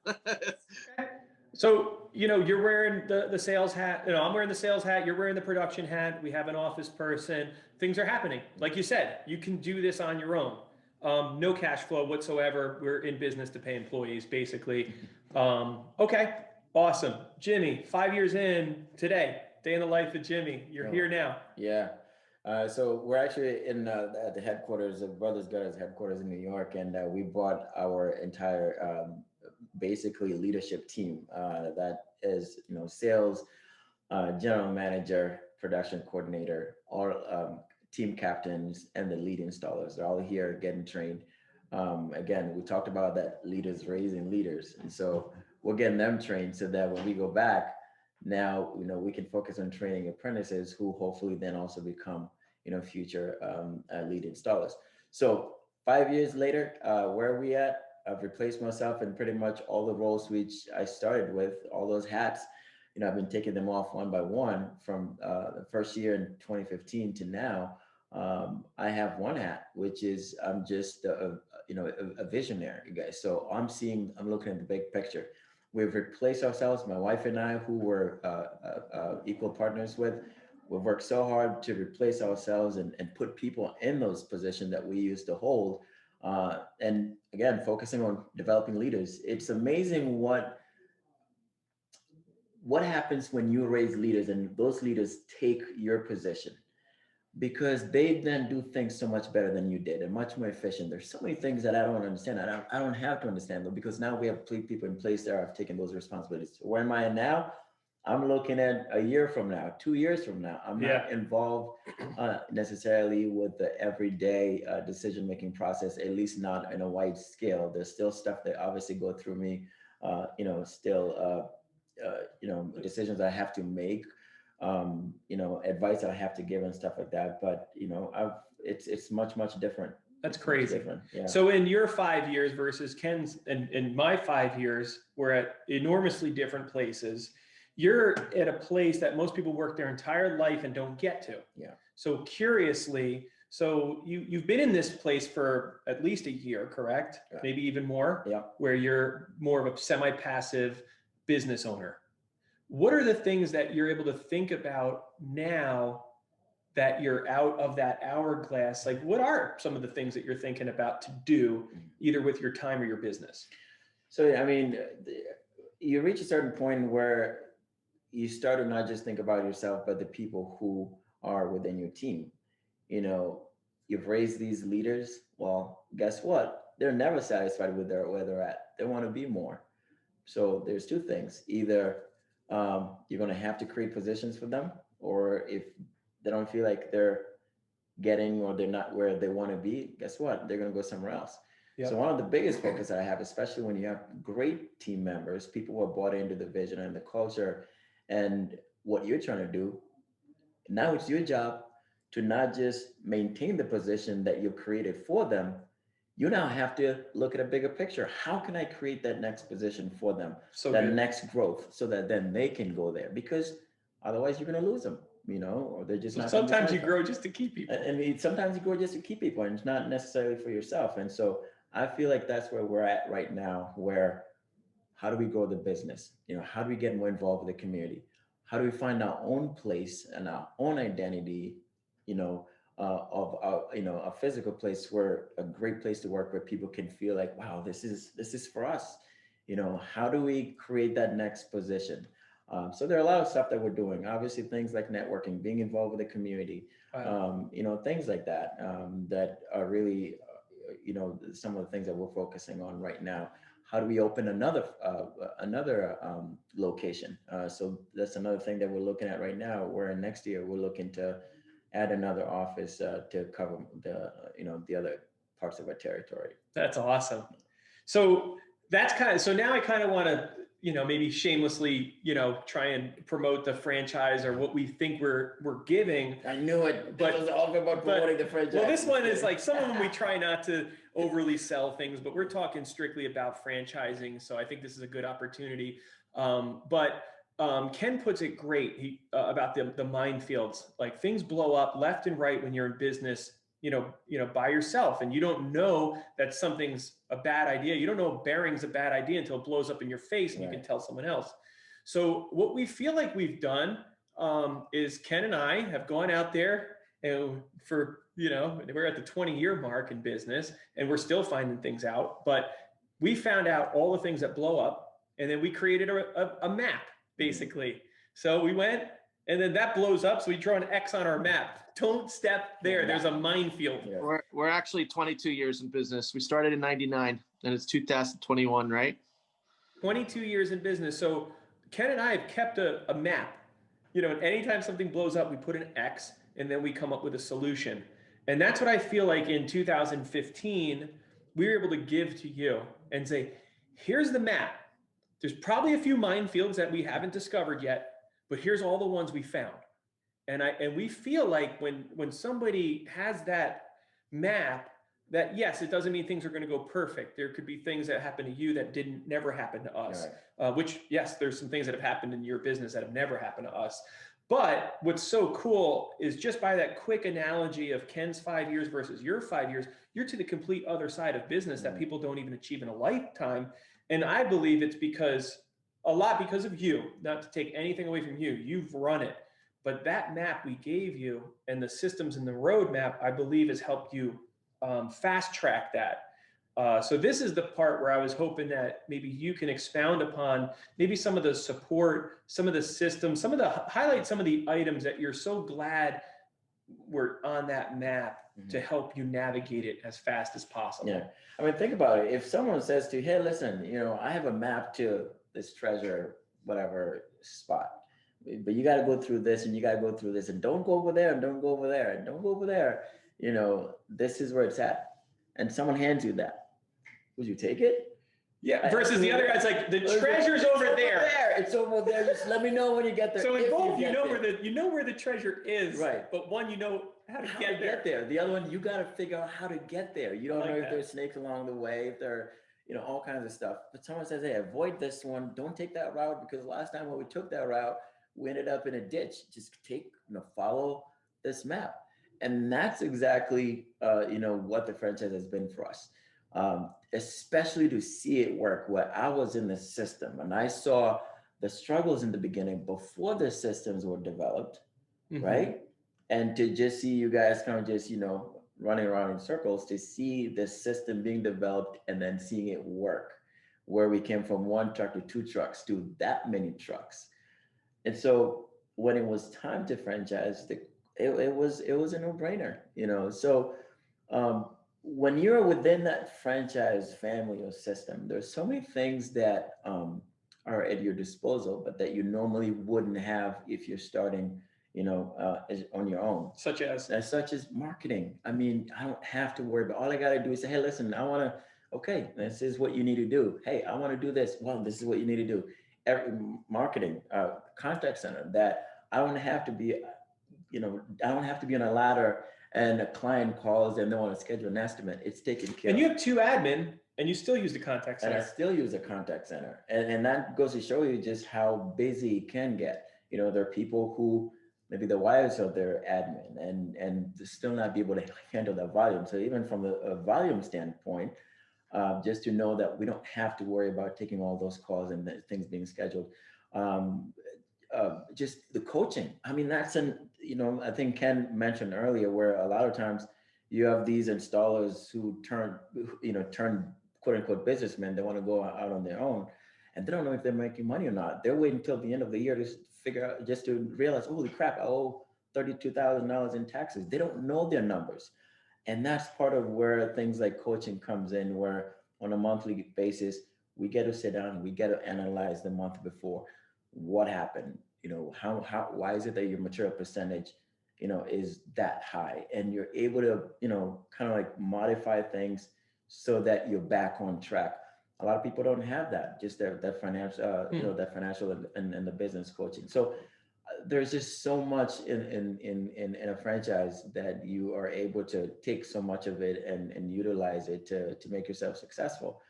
So, you're wearing the sales hat. I'm wearing the sales hat. You're wearing the production hat. We have an office person. Things are happening. Like you said, you can do this on your own. No cash flow whatsoever. We're in business to pay employees, basically. Okay, awesome. Jimmy, 5 years in today, day in the life of Jimmy. You're here now. Yeah. So we're actually at the headquarters of Brothers Gutters headquarters in New York, and we brought our entire basically leadership team that is sales, general manager, production coordinator, all team captains, and the lead installers. They're all here getting trained. Again, we talked about that leaders raising leaders, and so we're getting them trained so that when we go back now, we can focus on training apprentices who hopefully then also become future lead installers. So 5 years later, where are we at? I've replaced myself in pretty much all the roles which I started with, all those hats. I've been taking them off one by one from the first year in 2015 to now. I have one hat, which is I'm just a visionary, guys. So I'm looking at the big picture. We've replaced ourselves, my wife and I, who were equal partners with. We've worked so hard to replace ourselves and put people in those positions that we used to hold. And again, focusing on developing leaders. It's amazing what happens when you raise leaders and those leaders take your position, because they then do things so much better than you did and much more efficient. There's so many things that I don't understand. I don't have to understand them because now we have people in place that have taken those responsibilities. Where am I now? I'm looking at a year from now, 2 years from now. I'm not involved necessarily with the everyday decision-making process, at least not in a wide scale. There's still stuff that obviously go through me, decisions I have to make, advice that I have to give and stuff like that. But, it's much, much different. That's crazy. Yeah. So in your 5 years versus Ken's and my 5 years, we're at enormously different places. you're at a place that most people work their entire life and don't get to. Yeah. So curiously, so you've been in this place for at least a year, correct? Yeah. Maybe even more. Yeah. Where you're more of a semi-passive business owner. What are the things that you're able to think about now that you're out of that hourglass? Like, what are some of the things that you're thinking about to do, either with your time or your business? So, I mean, you reach a certain point where you start to not just think about yourself, but the people who are within your team. You know, you've raised these leaders. Well, guess what? They're never satisfied with where they're at. They want to be more. So there's two things. Either you're going to have to create positions for them, or if they don't feel like they're getting or they're not where they want to be, guess what? They're going to go somewhere else. Yep. So one of the biggest focus I have, especially when you have great team members, people who are bought into the vision and the culture and what you're trying to do, now it's your job to not just maintain the position that you've created for them. You now have to look at a bigger picture. How can I create that next position for them? So that next growth, so that then they can go there, because otherwise you're going to lose them, you know, or they're just not. Sometimes you grow just to keep people. And sometimes you grow just to keep people, and it's not necessarily for yourself. And so I feel like that's where we're at right now, where how do we grow the business? You know, how do we get more involved with the community? How do we find our own place and our own identity, you know, a physical place, where a great place to work, where people can feel like, wow, this is for us. You know, how do we create that next position? So there are a lot of stuff that we're doing. Obviously, things like networking, being involved with the community, you know, things like that, that are really, you know, some of the things that we're focusing on right now. How do we open another location? So that's another thing that we're looking at right now, where next year we're looking to add another office to cover the other parts of our territory. That's awesome. So so now I kind of want to, you know, maybe shamelessly, you know, try and promote the franchise, or what we think we're giving. I knew it. But it was all about promoting the franchise. Well, this one is like, some of them we try not to overly sell things, but we're talking strictly about franchising. So I think this is a good opportunity. Ken puts it great about the minefields. Like, things blow up left and right when you're in business, you know, by yourself, and you don't know that something's a bad idea. You don't know bearing's a bad idea until it blows up in your face and you can tell someone else. So what we feel like we've done is Ken and I have gone out there, and we're at the 20-year mark in business, and we're still finding things out, but we found out all the things that blow up, and then we created a map, basically. So we went, and then that blows up, so we draw an X on our map. Don't step there. There's a minefield. Yeah. We're actually 22 years in business. We started in 99, and it's 2021, right? 22 years in business. So Ken and I have kept a map. You know, and anytime something blows up, we put an X, and then we come up with a solution. And that's what I feel like in 2015, we were able to give to you and say, here's the map. There's probably a few minefields that we haven't discovered yet, but here's all the ones we found. And we feel like when somebody has that map, that yes, it doesn't mean things are going to go perfect. There could be things that happen to you that never happen to us, right. Which, yes, there's some things that have happened in your business that have never happened to us. But what's so cool is, just by that quick analogy of Ken's 5 years versus your 5 years, you're to the complete other side of business that people don't even achieve in a lifetime. And I believe it's a lot because of you, not to take anything away from you. You've run it. But that map we gave you, and the systems in the roadmap, I believe, has helped you fast track that. So this is the part where I was hoping that maybe you can expound upon maybe some of the support, some of the systems, highlight some of the items that you're so glad were on that map to help you navigate it as fast as possible. Yeah. I mean, think about it. If someone says to you, hey, listen, you know, I have a map to this treasure, whatever spot, but you got to go through this, and you got to go through this, and don't go over there, and don't go over there, and don't go over there. You know, this is where it's at. And someone hands you that. Would you take it? Yeah. Versus the other guy's like, the treasure's over there. It's over there. Just let me know when you get there. So in both, you know where the treasure is. Right. But one, you know how to get there. The other one, you got to figure out how to get there. You don't know if there's snakes along the way, if there, all kinds of stuff. But someone says, hey, avoid this one. Don't take that route, because last time when we took that route, we ended up in a ditch. Just follow this map. And that's exactly, what the franchise has been for us. Especially to see it work where I was in the system and I saw the struggles in the beginning before the systems were developed, right? And to just see you guys kind of just, running around in circles, to see the system being developed and then seeing it work, where we came from 1 truck to 2 trucks to that many trucks. And so when it was time to franchise, it was a no-brainer, So when you're within that franchise family or system, there's so many things that are at your disposal, but that you normally wouldn't have if you're starting, on your own. Such as marketing. I mean, I don't have to worry about. All I got to do is say, hey, listen, I want to. Okay, this is what you need to do. Hey, I want to do this. Well, this is what you need to do. Every marketing, contact center. That I don't have to be, I don't have to be on a ladder and a client calls and they want to schedule an estimate. It's taken care of. And you have 2 admin and you still use the contact center. And I still use a contact center. And that goes to show you just how busy it can get. There are people who maybe the wives of their admin and still not be able to handle that volume. So even from a volume standpoint, just to know that we don't have to worry about taking all those calls and things being scheduled. Just the coaching. I mean, that's I think Ken mentioned earlier where a lot of times you have these installers who turn quote unquote businessmen. They want to go out on their own and they don't know if they're making money or not. They're waiting until the end of the year to figure out, just to realize, holy crap, I owe $32,000 in taxes. They don't know their numbers. And that's part of where things like coaching comes in, where on a monthly basis, we get to sit down and we get to analyze the month before. What happened? Why is it that your material percentage, is that high? And you're able to, kind of like modify things so that you're back on track. A lot of people don't have that, just that financial, that financial and the business coaching. So there's just so much in a franchise that you are able to take so much of it and utilize it to make yourself successful.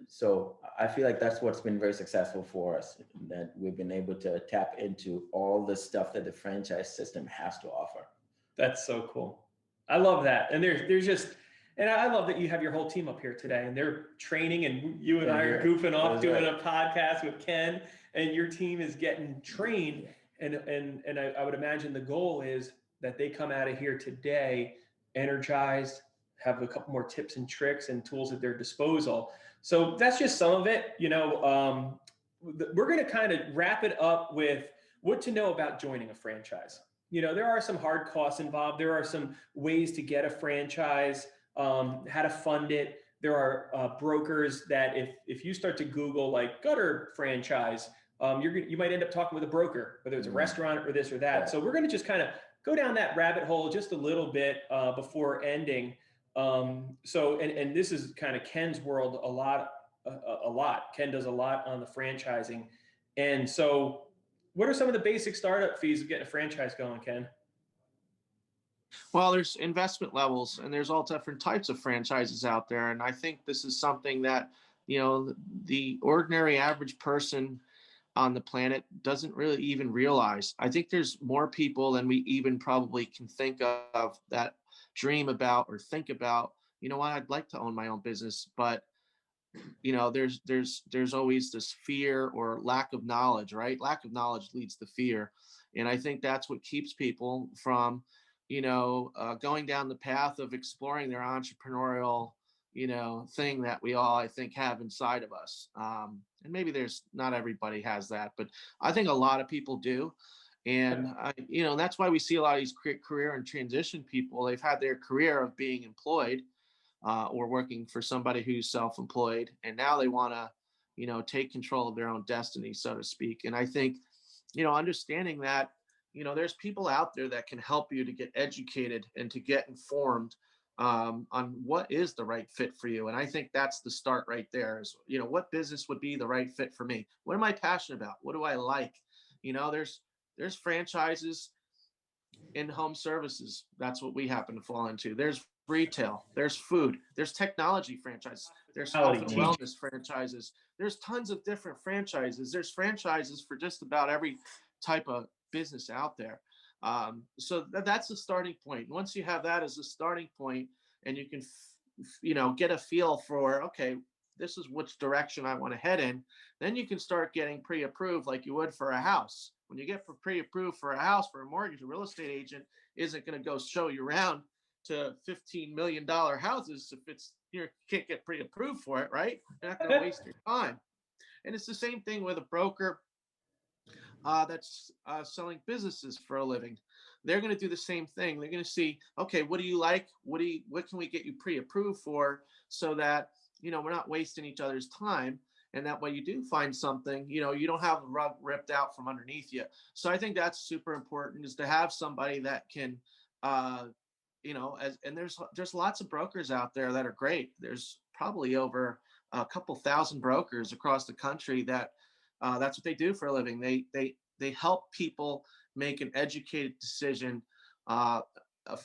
So I feel like that's what's been very successful for us, that we've been able to tap into all the stuff that the franchise system has to offer. That's so cool. I love that. And there's just, and I love that you have your whole team up here today and they're training and you and I are goofing off doing a podcast with Ken and your team is getting trained. And I would imagine the goal is that they come out of here today energized, have a couple more tips and tricks and tools at their disposal. So that's just some of it. We're going to kind of wrap it up with what to know about joining a franchise. There are some hard costs involved. There are some ways to get a franchise, how to fund it. There are brokers that if you start to Google like gutter franchise, you might end up talking with a broker, whether it's a restaurant or this or that. Right. So we're going to just kind of go down that rabbit hole just a little bit before ending. So this is kind of Ken's world a lot. Ken does a lot on the franchising. And so what are some of the basic startup fees of getting a franchise going, Ken? Well, there's investment levels and there's all different types of franchises out there. And I think this is something that, the ordinary average person on the planet doesn't really even realize. I think there's more people than we even probably can think of that dream about or think about, I'd like to own my own business, but there's always this fear or lack of knowledge, right? Lack of knowledge leads to fear. And I think that's what keeps people from, going down the path of exploring their entrepreneurial, thing that we all, I think, have inside of us. And maybe not everybody has that, but I think a lot of people do. And, that's why we see a lot of these career and transition people. They've had their career of being employed or working for somebody who's self-employed. And now they want to, take control of their own destiny, so to speak. And I think, understanding that, there's people out there that can help you to get educated and to get informed on what is the right fit for you. And I think that's the start right there is, what business would be the right fit for me? What am I passionate about? What do I like? There's franchises in home services. That's what we happen to fall into. There's retail, there's food, there's technology franchises, there's health and wellness franchises. There's tons of different franchises. There's franchises for just about every type of business out there. So that's the starting point. Once you have that as a starting point, and you can, get a feel for, okay, this is which direction I want to head in, then you can start getting pre-approved like you would for a house. When you get pre-approved for a house, for a mortgage, a real estate agent isn't going to go show you around to $15 million houses if you can't get pre-approved for it, right? You're not going to waste your time. And it's the same thing with a broker that's selling businesses for a living. They're going to do the same thing. They're going to see, okay, what do you like? What can we get you pre-approved for, so that we're not wasting each other's time, and that way you do find something, you don't have the rug ripped out from underneath you. So I think that's super important, is to have somebody that can, and there's lots of brokers out there that are great. There's probably over a couple thousand brokers across the country that that's what they do for a living. They help people make an educated decision,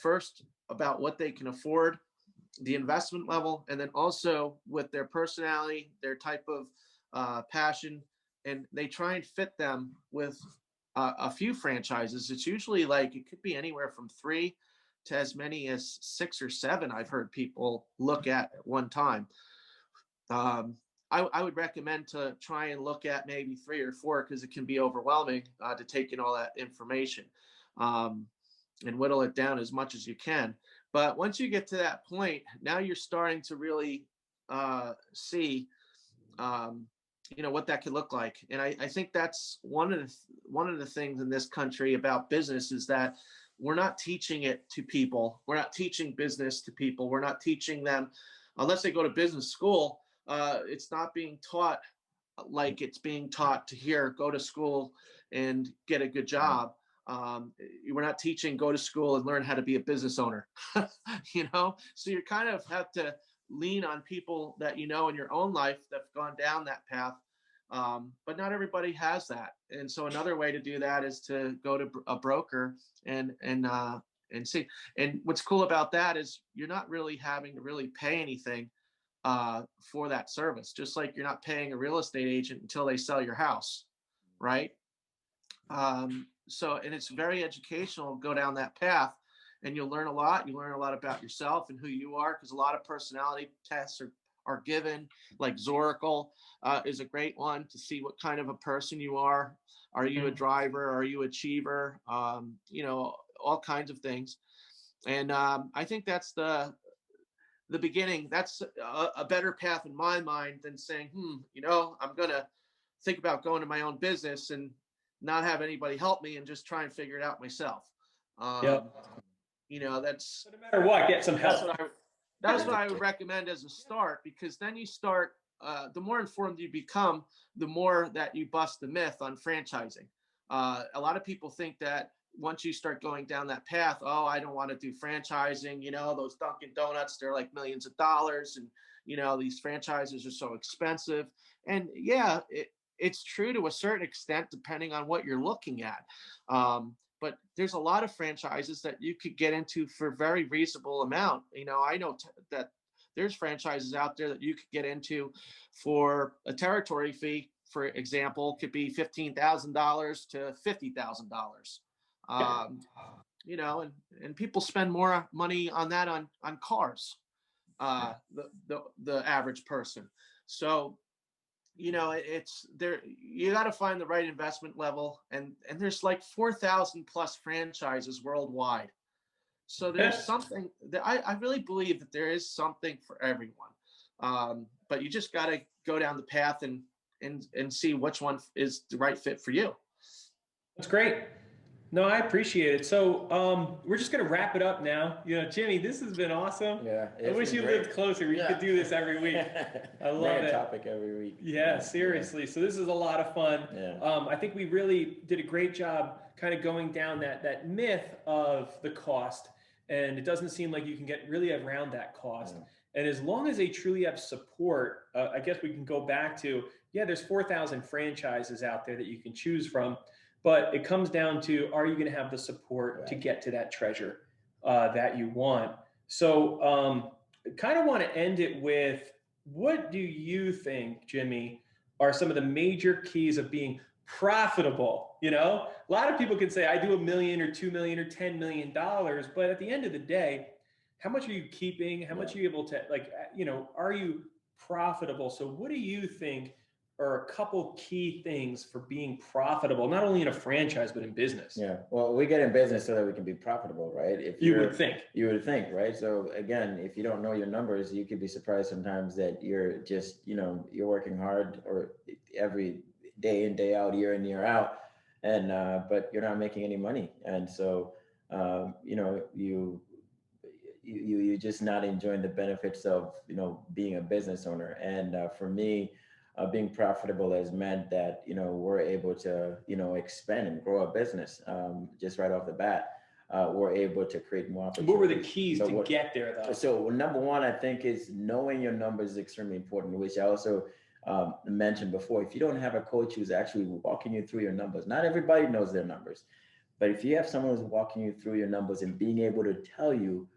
first about what they can afford, the investment level, and then also with their personality, their type of passion, and they try and fit them with a few franchises. It's usually it could be anywhere from 3 to as many as 6 or 7. I've heard people look at one time. I would recommend to try and look at maybe 3 or 4, because it can be overwhelming to take in all that information, and whittle it down as much as you can. But once you get to that point, now you're starting to really see, what that could look like. And I think that's one of the things in this country about business, is that we're not teaching it to people. We're not teaching business to people. We're not teaching them, unless they go to business school. It's not being taught like it's being taught to here, go to school and get a good job. We're not teaching, go to school and learn how to be a business owner, so you kind of have to lean on people that in your own life that've gone down that path. But not everybody has that. And so another way to do that is to go to a broker and see. And what's cool about that is you're not really having to really pay anything for that service, just like you're not paying a real estate agent until they sell your house, right? So, and it's very educational, go down that path, and you'll learn a lot. You learn a lot about yourself and who you are, because a lot of personality tests are given, like Zoracle is a great one to see what kind of a person you are. Are you a driver? Are you an achiever? All kinds of things. And I think that's the beginning. That's a better path in my mind than saying, I'm going to think about going to my own business and not have anybody help me and just try and figure it out myself. That's no matter what, get some help. That's what I would recommend as a start, because then you start, the more informed you become, the more that you bust the myth on franchising. A lot of people think that once you start going down that path, oh, I don't want to do franchising. Those Dunkin' Donuts, they're like millions of dollars, and these franchises are so expensive. And yeah, it's true to a certain extent, depending on what you're looking at. But there's a lot of franchises that you could get into for a very reasonable amount. I know that there's franchises out there that you could get into for a territory fee, for example, could be $15,000 to $50,000. And people spend more money on that on cars, the average person. So, it's there. You got to find the right investment level, and there's like 4,000 plus franchises worldwide. So there's something that I really believe that there is something for everyone. But you just got to go down the path and see which one is the right fit for you. That's great. No, I appreciate it. So we're just going to wrap it up now. Jimmy, this has been awesome. Yeah. I wish you lived closer. We could do this every week. I love it. Topic every week. Yeah, seriously. Yeah. So this is a lot of fun. Yeah. I think we really did a great job kind of going down that myth of the cost. And it doesn't seem like you can get really around that cost. Yeah. And as long as they truly have support, I guess we can go back to, there's 4,000 franchises out there that you can choose from. But it comes down to, are you going to have the support to get to that treasure that you want? So kind of want to end it with, what do you think, Jimmy, are some of the major keys of being profitable? You know, a lot of people can say, I do $1 million or $2 million or $10 million, but at the end of the day, how much are you keeping? How much are you able to, like, you know, are you profitable? So what do you think are a couple key things for being profitable, not only in a franchise, but in business? Yeah, well, we get in business so that we can be profitable, right? If you would think. You would think, right? So again, if you don't know your numbers, you could be surprised sometimes that you're just, you know, you're working hard or every day in, day out, year in, year out, and but you're not making any money. And so, you know, you're just not enjoying the benefits of, you know, being a business owner. And for me, being profitable has meant that, you know, we're able to, you know, expand and grow a business just right off the bat. We're able to create more opportunities. What were the keys to get there, though? So number one, I think, is knowing your numbers is extremely important, which I also mentioned before. If you don't have a coach who's actually walking you through your numbers, not everybody knows their numbers, but if you have someone who's walking you through your numbers and being able to tell you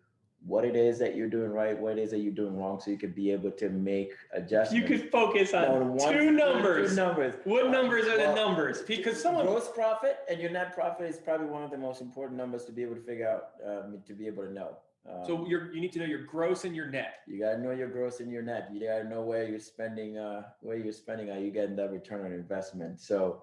what it is that you're doing right, what it is that you're doing wrong, so you could be able to make adjustments. You could focus on two numbers. What numbers are the numbers? Because gross profit and your net profit is probably one of the most important numbers to be able to figure out, to be able to know. So you need to know your gross and your net. You got to know your gross and your net. You got to know where you're spending, how you getting that return on investment. So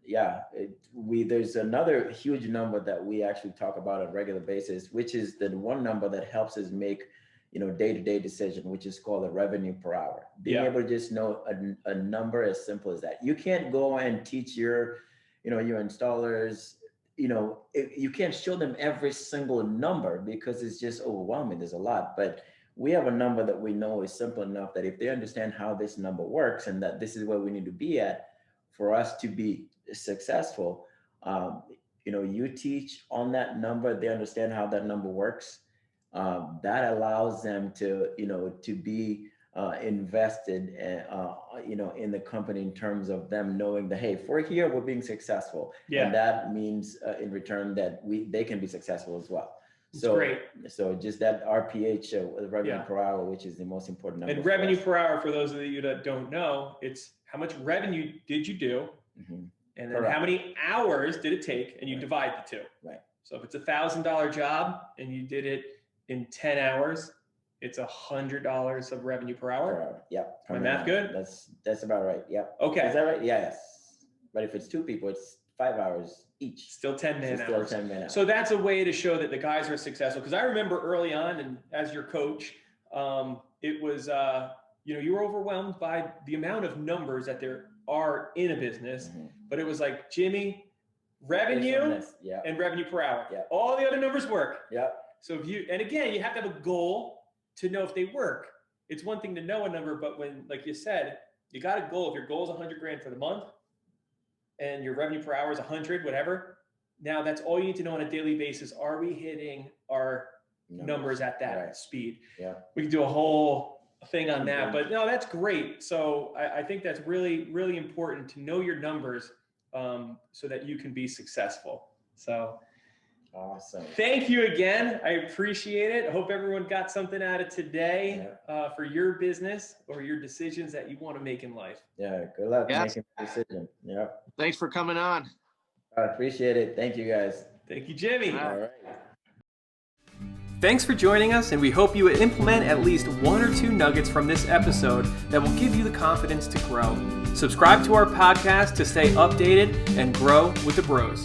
there's another huge number that we actually talk about on a regular basis, which is the one number that helps us make, you know, day-to-day decision, which is called the revenue per hour. Being able to just know a number as simple as that. You can't go and teach your installers, you know, you can't show them every single number because it's just overwhelming. There's a lot, but we have a number that we know is simple enough that if they understand how this number works and that this is where we need to be at for us to be successful, you know, you teach on that number, they understand how that number works. That allows them to, you know, to be invested, you know, in the company in terms of them knowing that, hey, if we're here, we're being successful. Yeah. And that means in return that they can be successful as well. So great. So just that RPH, the revenue per hour, which is the most important number. And revenue per hour, for those of you that don't know, it's how much revenue did you do? Mm-hmm. And then how many hours did it take? And you divide the two. Right. So if it's $1,000 job and you did it in 10 hours, it's $100 of revenue per hour. Yep. My math good? That's about right. Yep. Okay. Is that right? Yes. But if it's two people, it's 5 hours each. Still 10 man hours. Still 10 man hours. So that's a way to show that the guys are successful. Because I remember early on, and as your coach, it was, you know, you were overwhelmed by the amount of numbers that there are in a business. Mm-hmm. But it was like, Jimmy, revenue and revenue per hour. Yep. All the other numbers work. Yep. So if you, and again, you have to have a goal to know if they work. It's one thing to know a number, but when, like you said, you got a goal. If your goal is $100,000 for the month and your revenue per hour is 100, whatever. Now that's all you need to know on a daily basis. Are we hitting our numbers at that speed? Yeah. We can do a whole thing on that, but no, that's great. So I think that's really, really important to know your numbers so that you can be successful. So awesome. Thank you again. I appreciate it. I hope everyone got something out of today for your business or your decisions that you want to make in life. Yeah. Good luck making the decision. Yeah. Thanks for coming on. I appreciate it. Thank you, guys. Thank you, Jimmy. All right. Thanks for joining us, and we hope you implement at least 1 or 2 nuggets from this episode that will give you the confidence to grow. Subscribe to our podcast to stay updated and grow with the bros.